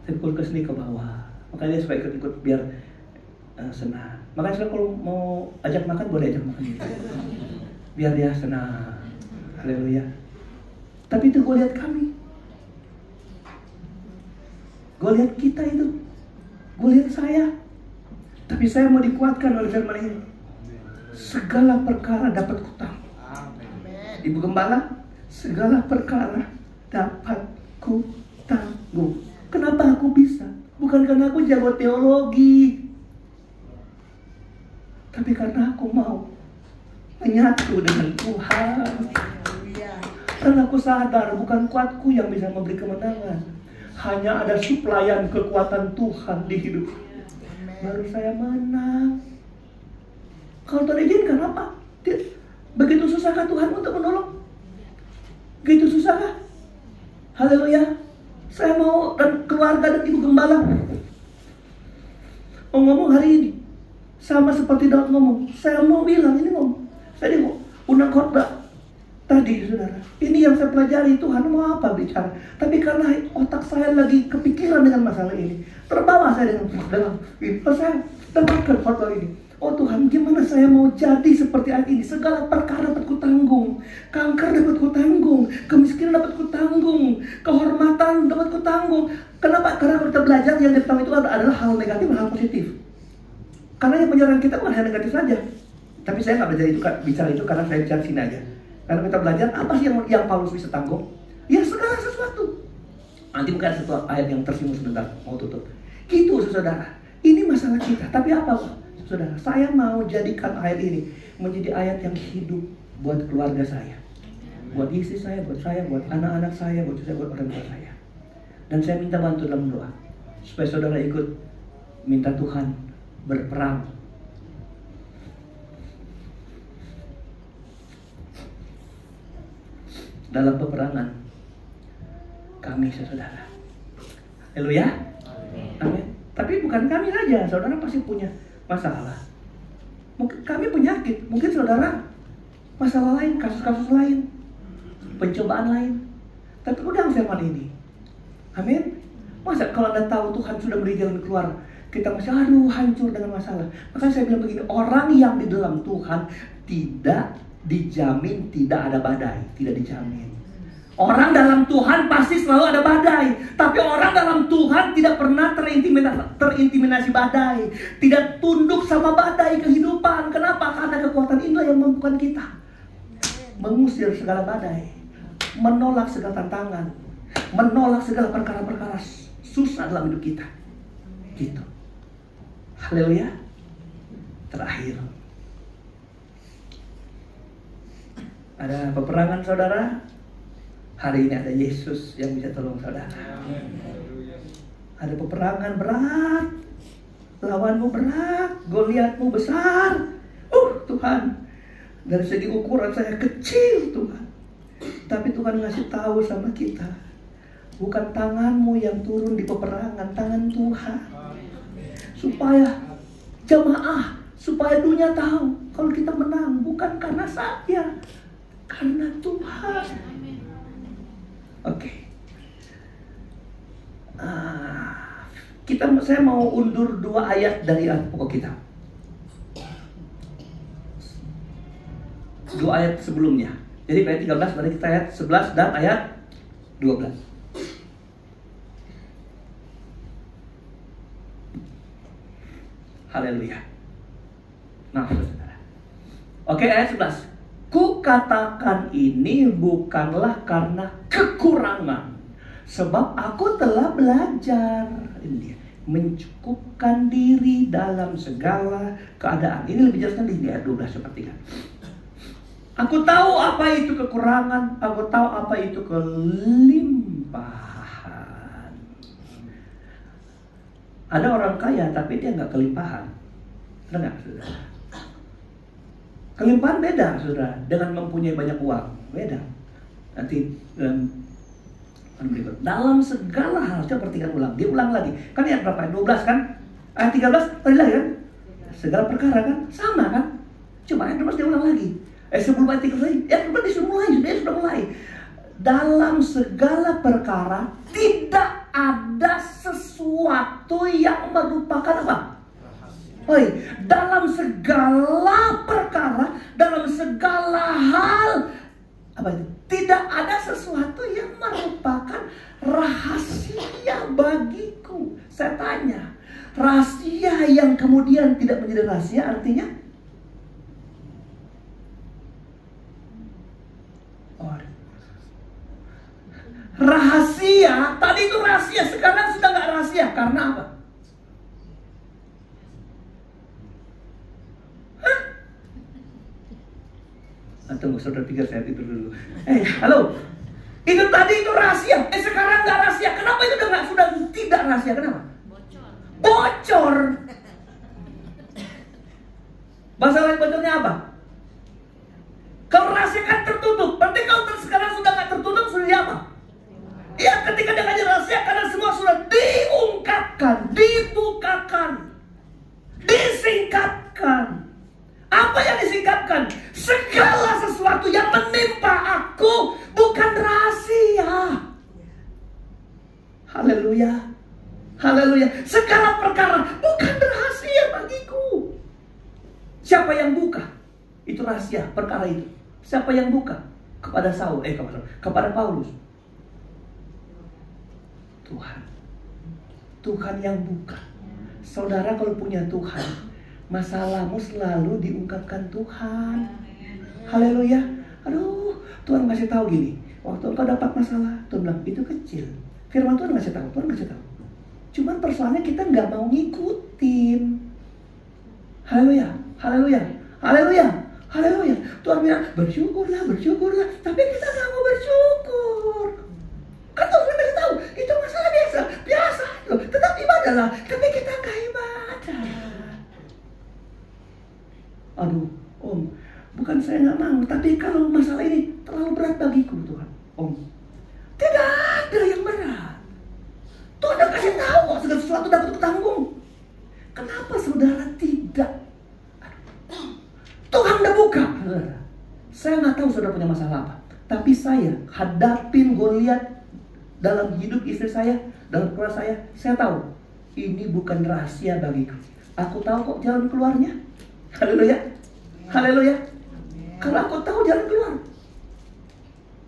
Saya pukul ke sini ke bawah. Makanya dia supaya ikut-ikut biar senang. Makanya saya kalau mau ajak makan boleh ajak makan gitu. Biar dia senang. Haleluya. Tapi itu Goliat kami. Goliat kita itu, Goliat saya. Tapi saya mau dikuatkan oleh firman ini. Segala perkara dapat kutanggung. Ibu Gembala, segala perkara dapat kutanggung. Kenapa aku bisa? Bukan karena aku jago teologi, tapi karena aku mau menyatu dengan Tuhan. Dan aku sadar bukan kuatku yang bisa memberi kemenangan. Hanya ada suplaian kekuatan Tuhan di hidup. Baru saya menang. Kalau Tuhan izinkan apa? Begitu susahkah Tuhan untuk menolong? Begitu susahkah? Haleluya. Saya mau dan keluarga dan Ibu Gembala mau ngomong hari ini sama seperti Daud ngomong. Saya mau bilang ini ngomong. Saya mau undang khotbah tadi, saudara. Ini yang saya pelajari, Tuhan mau apa bicara. Tapi karena otak saya lagi kepikiran dengan masalah ini, terbawa saya dengan ini. Saya dapatkan khotbah ini. Oh Tuhan, gimana saya mau jadi seperti ayat ini? Segala perkara dapat kutanggung. Kanker dapat kutanggung. Kemiskinan dapat kutanggung. Kehormatan dapat kutanggung. Kenapa? Karena kita belajar yang ditanggung itu adalah hal negatif dan hal positif. Karena yang penyerahan kita bukan hal negatif saja. Tapi saya nggak belajar itu, bicara itu karena saya bicara sini aja. Karena kita belajar apa sih yang Paulus bisa tanggung? Ya segala sesuatu. Nanti mungkin ada satu ayat yang tersinggung sebentar, mau tutup. Gitu, saudara. Ini masalah kita. Tapi apa, saudara? Saya mau jadikan ayat ini menjadi ayat yang hidup buat keluarga saya, buat istri saya, buat anak-anak saya, buat orang tua saya. Dan saya minta bantu dalam doa supaya saudara ikut minta Tuhan berperang. Dalam peperangan kami, saudara. Haleluya. Amin. Tapi bukan kami saja, saudara pasti punya masalah. Mungkin kami penyakit, mungkin saudara masalah lain, kasus-kasus lain, pencobaan lain. Tapi pegang firman ini. Amin. Masa kalau Anda tahu Tuhan sudah beri jalan keluar, kita masih hancur dengan masalah. Makanya saya bilang begini, orang yang di dalam Tuhan tidak dijamin tidak ada badai, tidak dijamin. Orang dalam Tuhan pasti selalu ada badai, tapi orang dalam Tuhan tidak pernah terintimidasi badai, tidak tunduk sama badai kehidupan. Kenapa? Karena kekuatan inilah yang memampukan kita mengusir segala badai, menolak segala tantangan, menolak segala perkara-perkara susah dalam hidup kita. Gitu. Haleluya. Terakhir, ada peperangan, saudara. Hari ini ada Yesus yang bisa tolong saudara. Ada peperangan berat, lawanmu berat, Goliatmu besar. Tuhan, dari segi ukuran saya kecil, Tuhan. Tapi Tuhan ngasih tahu sama kita, bukan tanganmu yang turun di peperangan, tangan Tuhan. Supaya jemaah, supaya dunia tahu kalau kita menang bukan karena saya, karena Tuhan. Oke. Saya mau undur 2 ayat dari pokok kita. 2 ayat sebelumnya. Jadi ayat 13, berarti kita ayat 11 dan ayat 12. Haleluya. Nah, saudara. Oke, ayat 11. Ku katakan ini bukanlah karena kekurangan, sebab aku telah belajar ini mencukupkan diri dalam segala keadaan. Ini lebih jelaskan di ayat 12 seperti kan. Aku tahu apa itu kekurangan, aku tahu apa itu kelimpahan. Ada orang kaya tapi dia nggak kelimpahan. Ada nggak, saudara? Kelimpahan beda, saudara, dengan mempunyai banyak uang. Beda. Nanti berikut. Dalam segala hal, coba perhatikan ulang. Dia ulang lagi. Kan ayat berapa? 12 kan? Ayat 13 tadi lagi kan? Segala perkara kan? Sama kan? Coba ayat 12 dia ulang lagi. Sebelum ayat 13 lagi. Ayat 12 dia sudah mulai. Dalam segala perkara tidak ada sesuatu yang merupakan apa? Dalam segala perkara, dalam segala hal, apa itu? Tidak ada sesuatu yang merupakan rahasia bagiku. Saya tanya, rahasia yang kemudian tidak menjadi rahasia artinya? Rahasia, tadi itu rahasia, sekarang sudah nggak rahasia. Karena apa? Tunggu, saudara pikir saya tidur dulu. Halo. Itu tadi itu rahasia. Sekarang nggak rahasia. Kenapa itu sudah tidak rahasia? Kenapa? Bocor. Bahasa lain bocornya apa? Kalau rahasia kan tertutup. Berarti kalau sekarang sudah nggak tertutup, sudah apa? Ya, ketika dia nggak rahasia karena semua sudah diungkapkan, dibukakan, disingkapkan. Apa yang disingkapkan? Segala sesuatu yang menimpa aku bukan rahasia. Haleluya. Haleluya. Segala perkara bukan rahasia bagiku. Siapa yang buka? Itu rahasia perkara itu. Siapa yang buka? Kepada kepada Paulus. Tuhan. Tuhan yang buka. Saudara kalau punya Tuhan, masalahmu selalu diungkapkan Tuhan. Haleluya. Aduh, Tuhan ngasih tahu gini. Waktu engkau dapat masalah, Tuhan bilang itu kecil. Firman Tuhan ngasih tahu, Tuhan ngasih tahu. Cuman persoalannya kita nggak mau ngikutin. Haleluya, haleluya, haleluya, haleluya. Tuhan bilang bersyukurlah, bersyukurlah. Tapi kita nggak mau bersyukur. Kan Tuhan ngasih tahu itu masalah biasa loh. Tetap ibadahlah. Tapi kita nggak ibadah. Aduh, Om, bukan saya nggak mau, tapi kalau masalah ini terlalu berat bagiku, Tuhan. Om, tidak ada yang berat. Tuhan udah kasih tahu kok segala sesuatu dapat ketanggung. Kenapa saudara tidak? Tuhan udah buka. Saya nggak tahu saudara punya masalah apa, tapi saya hadapin Goliat dalam hidup istri saya, dalam keluarga saya tahu ini bukan rahasia bagiku. Aku tahu kok jalan keluarnya. Haleluya. Haleluya. Kalau aku tahu jalan keluar,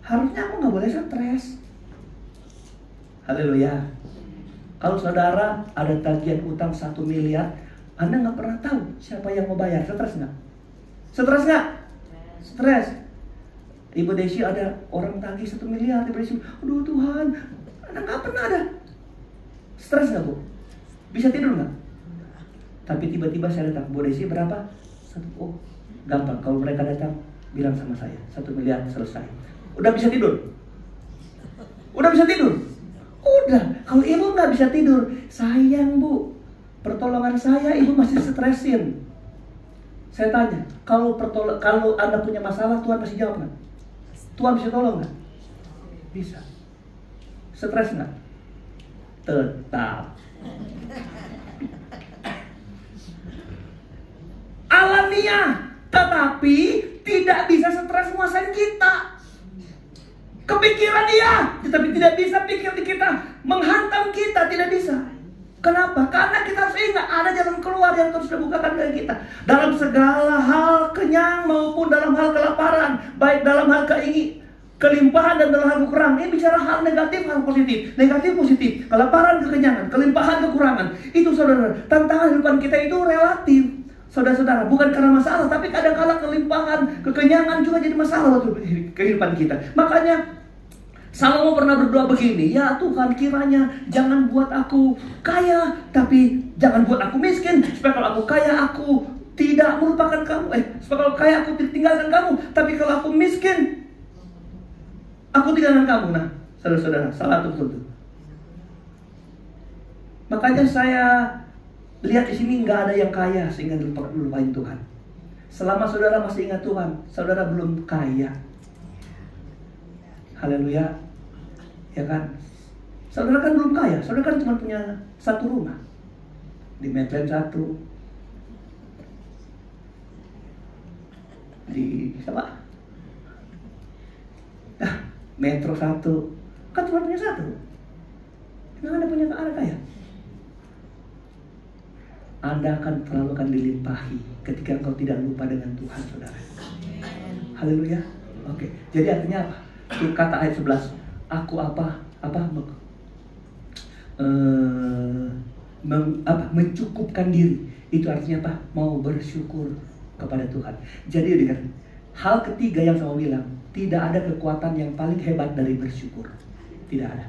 harusnya aku gak boleh stres. Haleluya. Kalau saudara ada tagihan utang 1 miliar, Anda gak pernah tahu siapa yang mau bayar. Stres gak? Stres gak? Stres. Ibu Desi ada orang tagih 1 miliar. Ibu Desi, aduh Tuhan, Anda gak pernah ada. Stres gak, Bu? Bisa tidur gak? Tapi tiba-tiba saya datang, Bu Desi berapa? Oh, gampang. Kalau mereka datang, bilang sama saya 1 miliar selesai. Udah bisa tidur? Udah bisa tidur? Udah. Kalau ibu nggak bisa tidur, sayang Bu, pertolongan saya ibu masih stresin. Saya tanya, kalau Anda punya masalah, Tuhan masih jawab nggak? Tuhan bisa tolong nggak? Bisa. Stres nggak? Tetap. Alamiah, tetapi tidak bisa stres menguasai kita. Kepikiran dia, tetapi tidak bisa pikir di kita, menghantam kita, tidak bisa. Kenapa? Karena kita harus ingat ada jalan keluar yang terus dibukakan bagi kita. Dalam segala hal kenyang maupun dalam hal kelaparan, baik dalam hal Kelimpahan dan dalam hal kekurangan. Ini bicara hal negatif, hal positif. Negatif, positif. Kelaparan, kekenyangan. Kelimpahan, kekurangan. Itu saudara. Tantangan kehidupan kita itu relatif. Saudara-saudara, bukan karena masalah, tapi kadang-kadang kelimpahan, kekenyangan juga jadi masalah waktu kehidupan kita. Makanya Salomo pernah berdoa begini, ya Tuhan, kiranya jangan buat aku kaya, tapi jangan buat aku miskin. Supaya kalau aku kaya, aku tidak melupakan kamu. Supaya kalau kaya, aku tinggalkan kamu. Tapi kalau aku miskin, aku tinggalkan kamu. Nah, saudara-saudara, salah betul. Makanya saya lihat di sini nggak ada yang kaya sehingga lupain Tuhan. Selama saudara masih ingat Tuhan, saudara belum kaya. Haleluya. Ya kan? Saudara kan belum kaya. Saudara kan cuma punya satu rumah. Di Medland 1. Di siapa? Metro 1. Kan cuma punya satu. Kenapa Anda punya anak kaya? Anda akan dilimpahi ketika engkau tidak lupa dengan Tuhan, saudara. Haleluya. Oke. Jadi artinya apa? Itu kata ayat 11. Aku mencukupkan diri. Itu artinya apa? Mau bersyukur kepada Tuhan. Jadi hal ketiga yang saya bilang, tidak ada kekuatan yang paling hebat dari bersyukur. Tidak ada.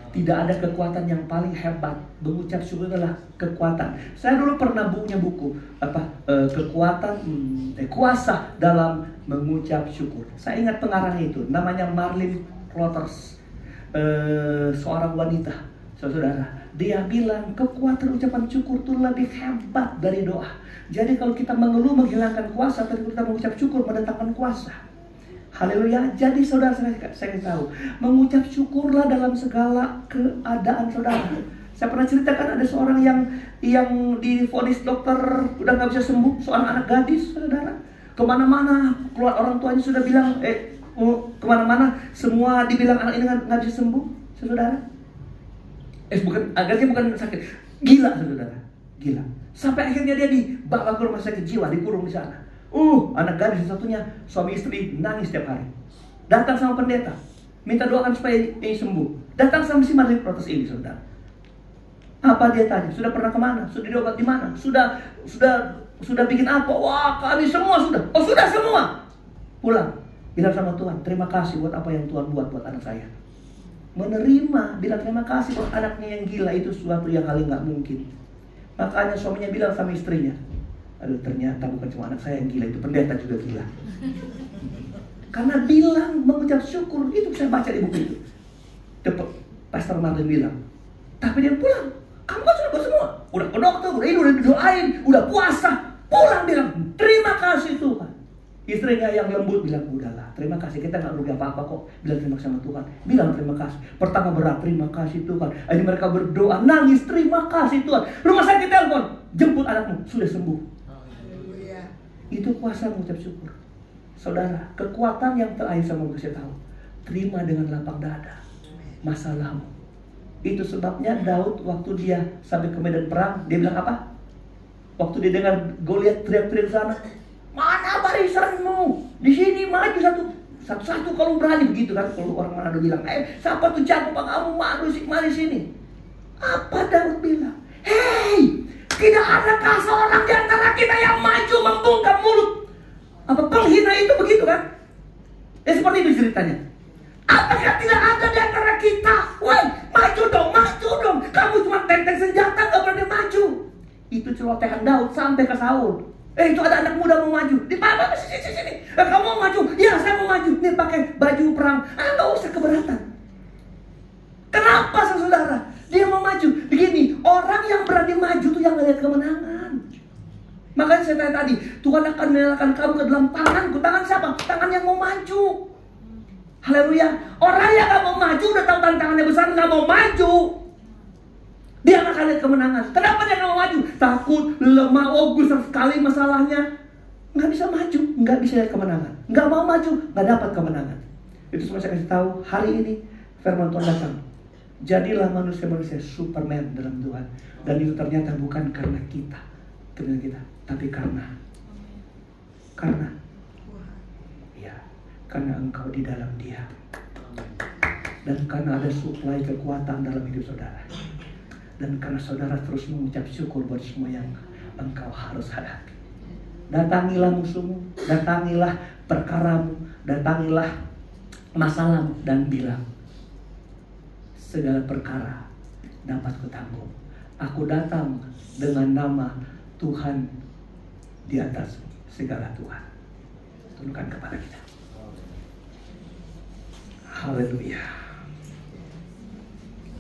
Tidak ada kekuatan yang paling hebat. Mengucap syukur adalah kekuatan. Saya dulu pernah punya buku kuasa dalam mengucap syukur. Saya ingat pengarangnya itu, namanya Marlene Clotters, seorang wanita, saudara. Dia bilang kekuatan ucapan syukur itu lebih hebat dari doa. Jadi kalau kita mengeluh menghilangkan kuasa, tapi kita mengucap syukur mendatangkan kuasa. Haleluya. Jadi saudara, saya tahu, mengucap syukurlah dalam segala keadaan saudara. Saya pernah ceritakan ada seorang yang divonis dokter udah nggak bisa sembuh, seorang anak gadis, saudara. Kemana-mana keluar orang tuanya sudah bilang, kemana-mana semua dibilang anak ini nggak bisa sembuh, saudara. Akhirnya bukan sakit, gila, saudara, gila. Sampai akhirnya dia dibawa ke rumah sakit jiwa, dikurung di sana. Anak gadis satunya, suami istri nangis setiap hari. Datang sama pendeta, minta doakan supaya ini sembuh. Datang sama si Marlene Protes ini, saudara. Apa dia tanya? Sudah pernah kemana? Sudah diobat di mana? Sudah bikin apa? Wah, kami semua sudah. Sudah semua. Pulang, bilang sama Tuhan, terima kasih buat apa yang Tuhan buat anak saya. Menerima, bilang terima kasih buat anaknya yang gila, itu suatu yang kali nggak mungkin. Makanya suaminya bilang sama istrinya, aduh, ternyata bukan cuma anak saya yang gila, itu pendeta juga gila. Karena bilang mengucap syukur, itu saya baca di buku itu. Pastor Marlene bilang, tapi dia pulang, kamu kan sudah semua, udah ke dokter, udah didoain, udah puasa, pulang bilang terima kasih Tuhan. Istrinya yang lembut bilang, udahlah, terima kasih, kita nggak rugi apa-apa kok. Bilang terima kasih sama Tuhan, bilang terima kasih. Pertama berat, terima kasih Tuhan. Akhirnya mereka berdoa, nangis, terima kasih Tuhan. Rumah sakit telepon, jemput anakmu, sudah sembuh. Itu kuasa mengucap syukur. Saudara, kekuatan yang terakhir saya mau kasih tahu, terima dengan lapang dada masalahmu. Itu sebabnya Daud waktu dia sampai ke medan perang, dia bilang apa? Waktu dia dengar Goliat teriak-teriak sana, mana barisanmu? Di sini maju satu-satu kalau berani, begitu kan? Kalau orang Manado bilang, siapa tuh jago pak kamu mari sini. Apa Daud bilang? Hei, tidak adakah seorang di antara kita yang maju membungkam mulut? Apa penghina itu, begitu kan? Seperti itu ceritanya. Apakah tidak ada di antara kita? Woi, maju dong. Kamu cuma tenteng senjata, gak berani maju. Itu celotehan Daud sampai ke Saul. Itu ada anak muda mau maju. Di mana? Sini. Kamu mau maju? Ya, saya mau maju. Nih pakai baju perang. Gak usah keberatan. Kenapa, saudara? Dia mau maju. Begini, orang yang berani maju tuh yang ngeliat kemenangan. Makanya saya tanya tadi, Tuhan akan menyalakan kamu ke dalam tanganku. Tangan siapa? Tangan yang mau maju. Haleluya. Orang yang gak mau maju udah tahu tantangannya besar, gak mau maju. Dia gak akan lihat kemenangan. Kenapa dia gak mau maju? Takut, lemah, besar sekali masalahnya. Gak bisa maju, gak bisa lihat kemenangan. Gak mau maju, gak dapat kemenangan. Itu semua saya kasih tahu. Hari ini firman Tuhan datang. Jadilah manusia-manusia Superman dalam Tuhan. Dan itu ternyata bukan karena kita, tapi karena ya, karena engkau di dalam Dia. Dan karena ada suplai kekuatan dalam hidup saudara. Dan karena saudara terus mengucap syukur buat semua yang engkau harus hadapi. Datangilah musuhmu, datangilah perkaramu, datangilah masalahmu dan bilang, segala perkara dapat kutanggung. Aku datang dengan nama Tuhan di atas segala Tuhan. Tundukkan kepada kita. Haleluya.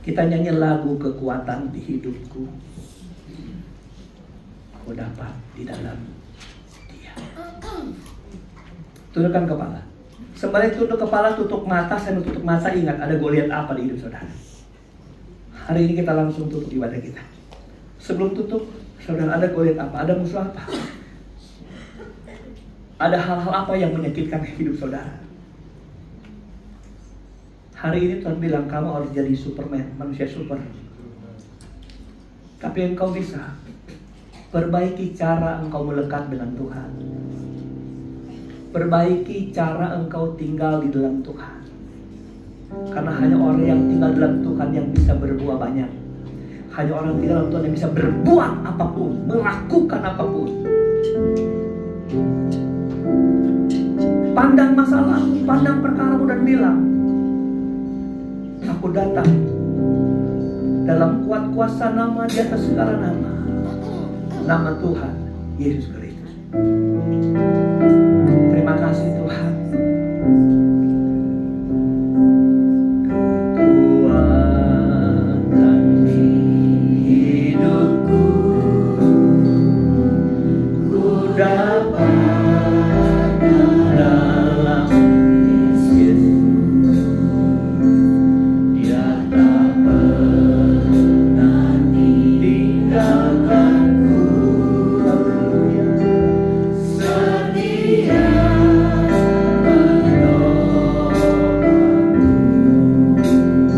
Kita nyanyi lagu kekuatan di hidupku. Aku dapat di dalam Dia. Tundukkan kepala. Sembari tunduk kepala, tutup mata. Saya tutup mata, ingat ada Goliat apa di hidup saudara. Hari ini kita langsung tutup ibadah kita. Sebelum tutup, saudara, ada Goliat apa? Ada musuh apa? Ada hal-hal apa yang menyakitkan hidup saudara? Hari ini Tuhan bilang kamu harus jadi Superman, manusia super. Tapi engkau bisa perbaiki cara engkau melekat dengan Tuhan. Perbaiki cara engkau tinggal di dalam Tuhan. Karena hanya orang yang tinggal dalam Tuhan yang bisa berbuah banyak. Hanya orang yang tinggal dalam Tuhan yang bisa berbuat apapun, melakukan apapun. Pandang masalah, pandang perkaramu dan bilang, aku datang dalam kuat kuasa nama di atas segala nama. Nama Tuhan Yesus Kristus. Terima kasih Tuhan. Kekuatan hidupku, ku dapat dalam Yesus. Dia tak pernah tinggalkanku. Setia menolongku.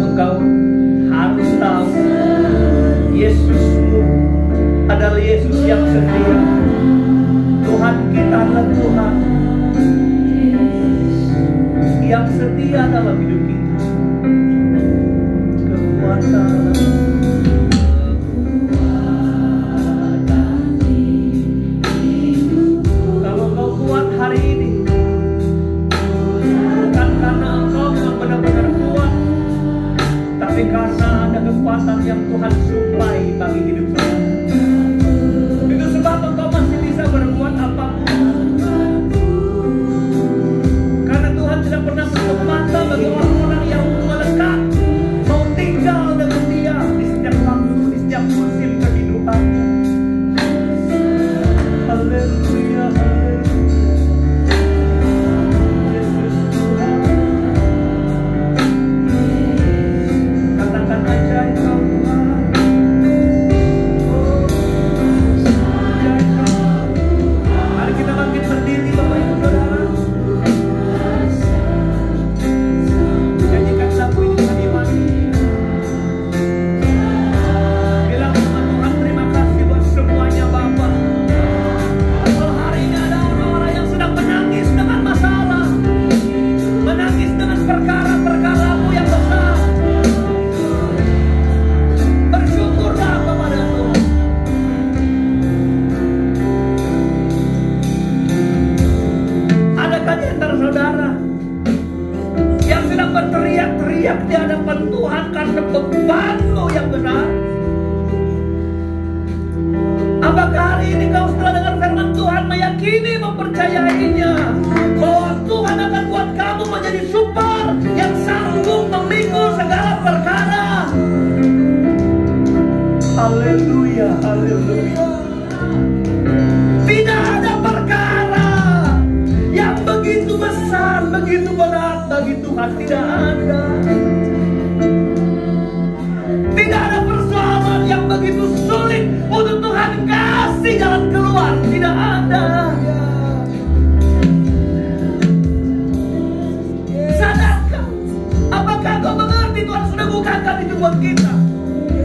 Engkau harus tahu Yesusmu adalah Yesus yang setia. Tuhan kita adalah Tuhan yang setia dalam hidup kita. Kekuatan kalau kau kuat hari ini, bukan karena engkau benar-benar kuat, tapi karena ada kekuatan yang Tuhan suplai bagi hidup saudara. Itu sebab engkau masih bisa berbuat apapun. Karena Tuhan tidak pernah menutup mata bagi orang-orang yang melekat, mau tinggal dengan Dia di setiap waktu, di setiap musim kehidupan. Haleluya, haleluya. Yesus Tuhan. Katakan aja engkau Tuhan. Oh, aja engkau. Mari kita bangkit berdiri Bapak Ibu Saudara. Nyanyikan lagu ini dengan iman. Bilang sama Tuhan terima kasih buat semuanya Bapak. Kalau hari ini ada orang-orang yang sedang menangis dengan masalah, menangis dengan perkara-perkaramu yang besar, bersyukurlah kepada Tuhan. Adakah di antara saudara yang sedang berteriak-teriak di hadapan Tuhan karena bebanmu yang besar? Apakah hari ini kau setelah dengar firman Tuhan meyakini, mempercayainya bahwa Tuhan akan buat kamu menjadi super yang sanggup memikul segala perkara? Haleluya, haleluya. Tidak ada perkara yang begitu besar, begitu berat bagi Tuhan. Tidak ada. Tidak ada persoalan yang begitu sulit untuk Tuhan kasih jalan keluar. Tidak ada. Sadarkah? Apakah kau mengerti Tuhan sudah bukakan itu buat kita?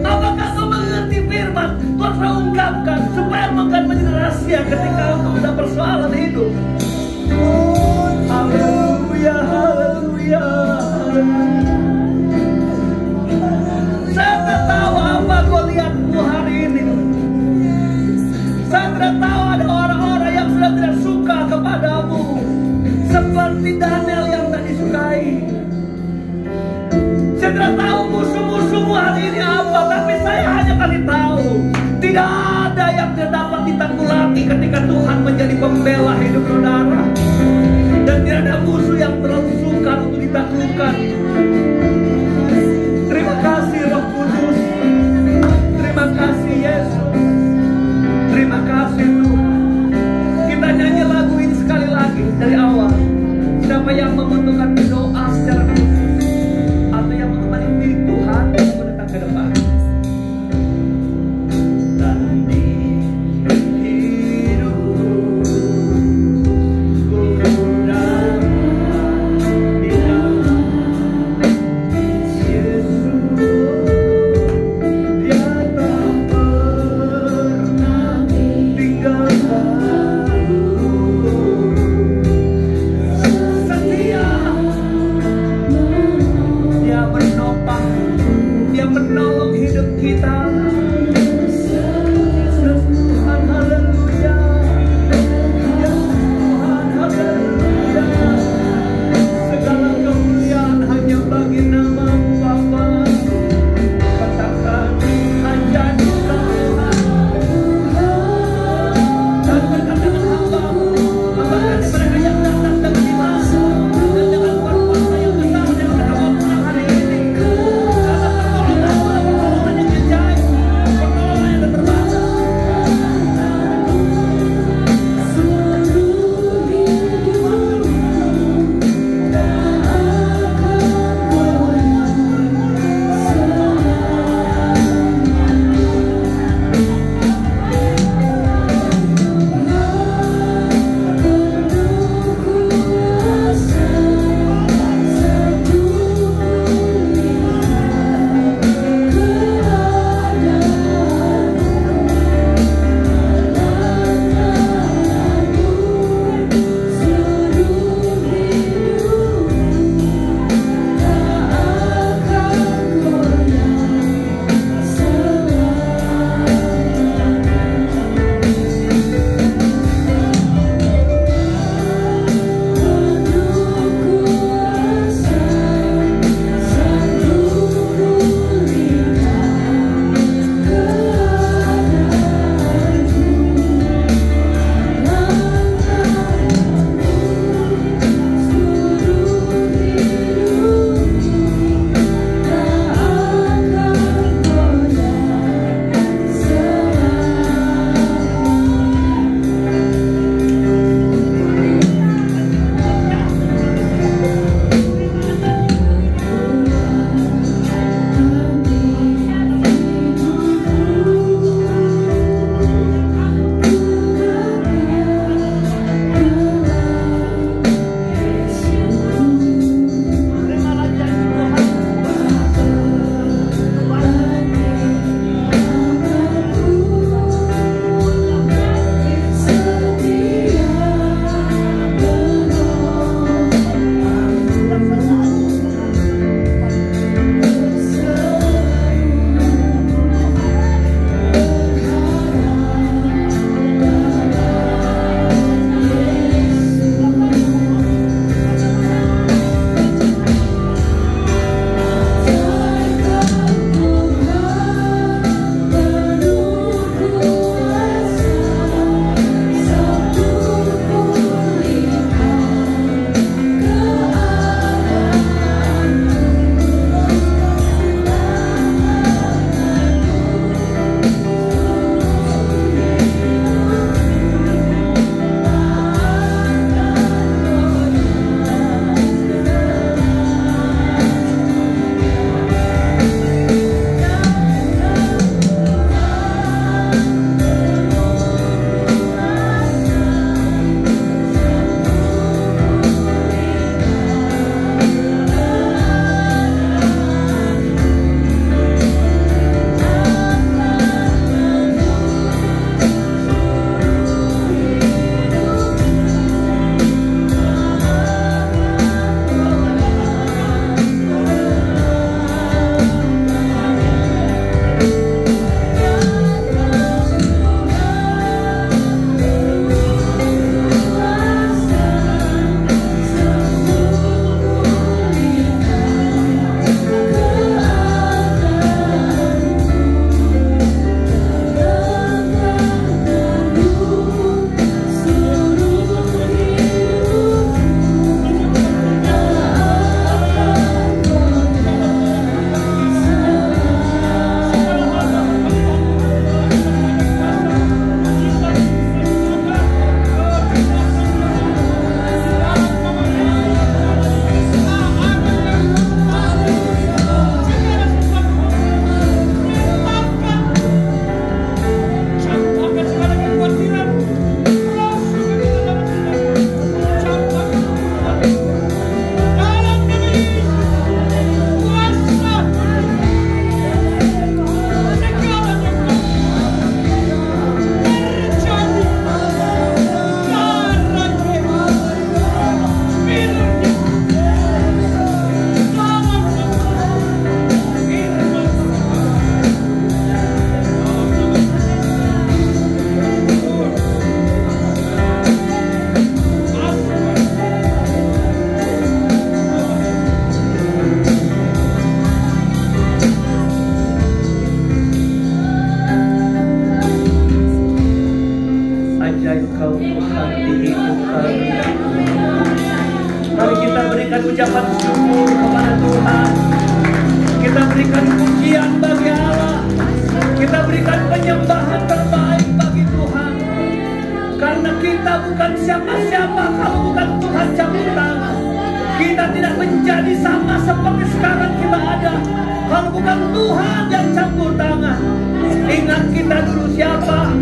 Apakah kau mengerti firman Tuhan sudah ungkapkan supaya bukan menjadi rahasia ketika engkau ada persoalan hidup? Haleluya, haleluya, haleluya. ada yang tidak dapat ditanggulangi ketika Tuhan menjadi pembela hidup saudara. Dan tidak ada musuh yang terlalu sukar untuk ditaklukkan. Terima kasih Roh Kudus. Terima kasih Yesus. Terima kasih Tuhan. Kita nyanyi lagu ini sekali lagi dari awal. Siapa yang membutuhkan doa secara khusus atau yang menemani diri Tuhan untuk datang ke depan. Dan di setia memuja Engkau Tuhan di hidup kami. Mari kita berikan ucapan syukur kepada Tuhan. Kita berikan pujian bagi Allah. Kita berikan penyembahan terbaik bagi Tuhan. Karena kita bukan siapa-siapa kalau bukan Tuhan campur tangan. Kita tidak menjadi sama seperti sekarang kita ada kalau bukan Tuhan yang campur tangan. Ingat kita dulu siapa?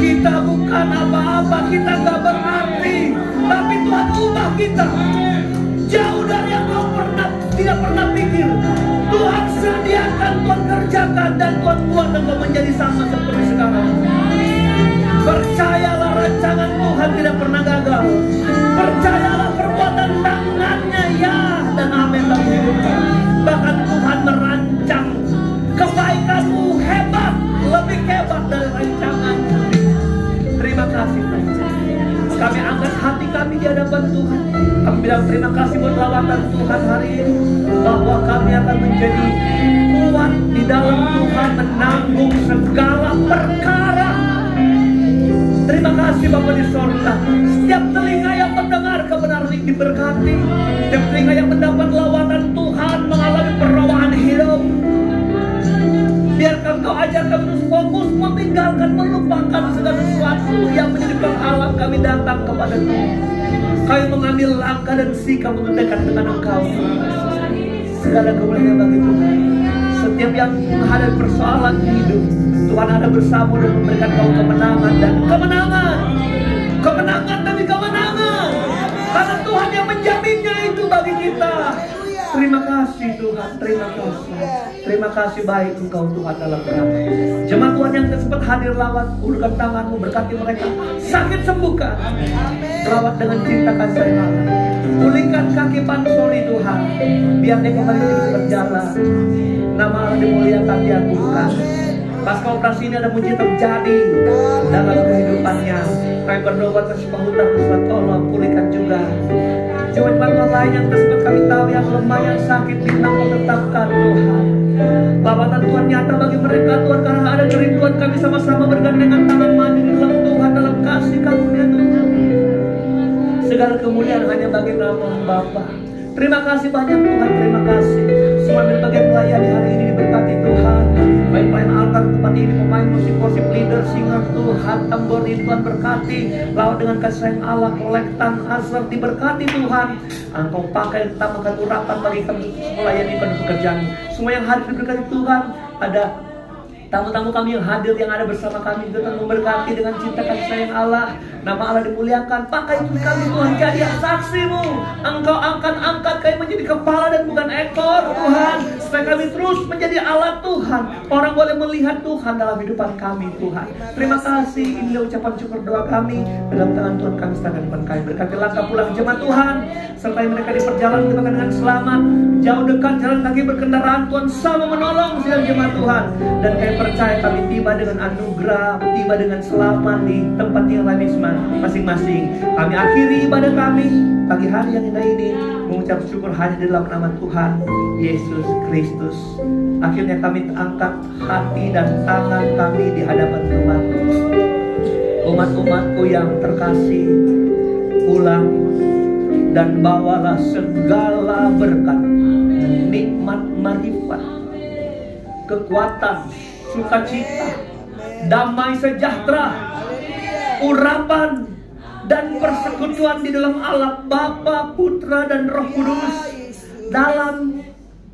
Kita bukan apa-apa, kita gak berarti. Tapi Tuhan ubah kita jauh dari yang kau tidak pernah pikir. Tuhan sediakan, Tuhan kerjakan, dan Tuhan buat engkau menjadi sama seperti sekarang. Percayalah rancangan Tuhan tidak pernah gagal. Percayalah perbuatan tangannya ya dan amin dalam hidupmu. Bahkan Tuhan merancang kebaikanmu hebat, lebih hebat dari rancangan. Terima kasih Tuhan. Kami angkat hati kami di hadapan Tuhan. Kami bilang terima kasih buat lawatan Tuhan hari ini, bahwa kami akan menjadi kuat di dalam Tuhan menanggung segala perkara. Terima kasih Bapa di sorga. Setiap telinga yang mendengar kebenaran ini diberkati. Setiap telinga yang mendapat lawatan Tuhan mengalami perubahan hidup. Biarkan Kau ajar kami terus fokus, meninggalkan, melupakan segala sesuatu yang menjadi penghalang kami datang kepada Tuhan. Kami mengambil langkah dan sikap untuk dekat dengan Engkau. Segala kemuliaan bagi Tuhan. Setiap yang menghadapi persoalan hidup, Tuhan ada bersama dan memberikan Kau kemenangan dan kemenangan. Kemenangan demi kemenangan. Karena Tuhan yang menjaminnya itu bagi kita. Terima kasih Tuhan, terima kasih. Terima kasih baik Engkau Tuhan dalam kami. Jemaat Tuhan yang sempat hadir lawat, ulurkan tanganmu, berkati mereka. Sakit sembuhkan. Lawat dengan cinta kasih Allah. Pulihkan kaki pansori Tuhan. Biar dia kembali bisa berjalan. Nama Allah dimuliakan, diagungkan. Pasca operasi ini ada mujizat terjadi dalam kehidupannya. Kami berdoa atas penghutan Tuhan, tolong pulihkan juga. Jemaat lain yang tersebut kami tahu yang lemah, yang sakit, bintang menetapkan Tuhan. Lawatan Tuhan nyata bagi mereka Tuhan, karena ada kerinduan kami sama-sama bergandengan tangan maju di dalam Tuhan, dalam kasih karunia Tuhan. Segala kemuliaan hanya bagi nama Bapa. Terima kasih banyak Tuhan, terima kasih. Semua bagian melayani hari ini diberkati Tuhan. Baik pelayan altar tempat ini, pemain musik, worship leader, singer Tuhan, tambor ini Tuhan berkati. Lawat dengan kasih sayang Allah, kolektan, asar diberkati Tuhan. Engkau pakai tambahkan urapan bagi kami melayani pada pekerjaan. Semua yang hadir diberkati Tuhan. Ada tamu-tamu kami yang hadir, yang ada bersama kami juga Tuhan memberkati dengan cinta kasih sayang Allah. Nama Allah dimuliakan. Pakai itu kami Tuhan jadi saksi-Mu. Engkau angkat kami menjadi kepala dan bukan ekor Tuhan. Supaya kami terus menjadi alat Tuhan. Orang boleh melihat Tuhan dalam hidupan kami Tuhan. Terima kasih. Inilah ucapan syukur doa kami. Dalam tangan Tuhan kami serahkan depan kami. Berkati langkah pulang jemaat Tuhan. Sertai mereka di perjalanan kita dengan selamat. Jauh dekat jalan kaki berkendaraan Tuhan sama menolong sidang jemaat Tuhan. Dan kami percaya kami tiba dengan anugerah, tiba dengan selamat di tempat yang lain masing-masing. Kami akhiri ibadah kami pagi hari yang indah ini mengucap syukur hanya di dalam nama Tuhan Yesus Kristus. Akhirnya kami angkat hati dan tangan kami di hadapan Tuhan. Umat-umatku yang terkasih, pulang dan bawalah segala berkat, nikmat marifat, kekuatan, sukacita, damai sejahtera, urapan dan persekutuan di dalam Allah Bapa, Putra dan Roh Kudus dalam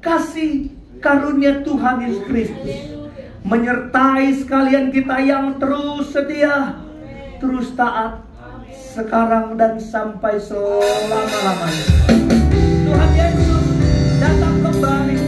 kasih karunia Tuhan Yesus Kristus menyertai sekalian kita yang terus setia, terus taat sekarang dan sampai selama-lamanya. Tuhan Yesus datang kembali.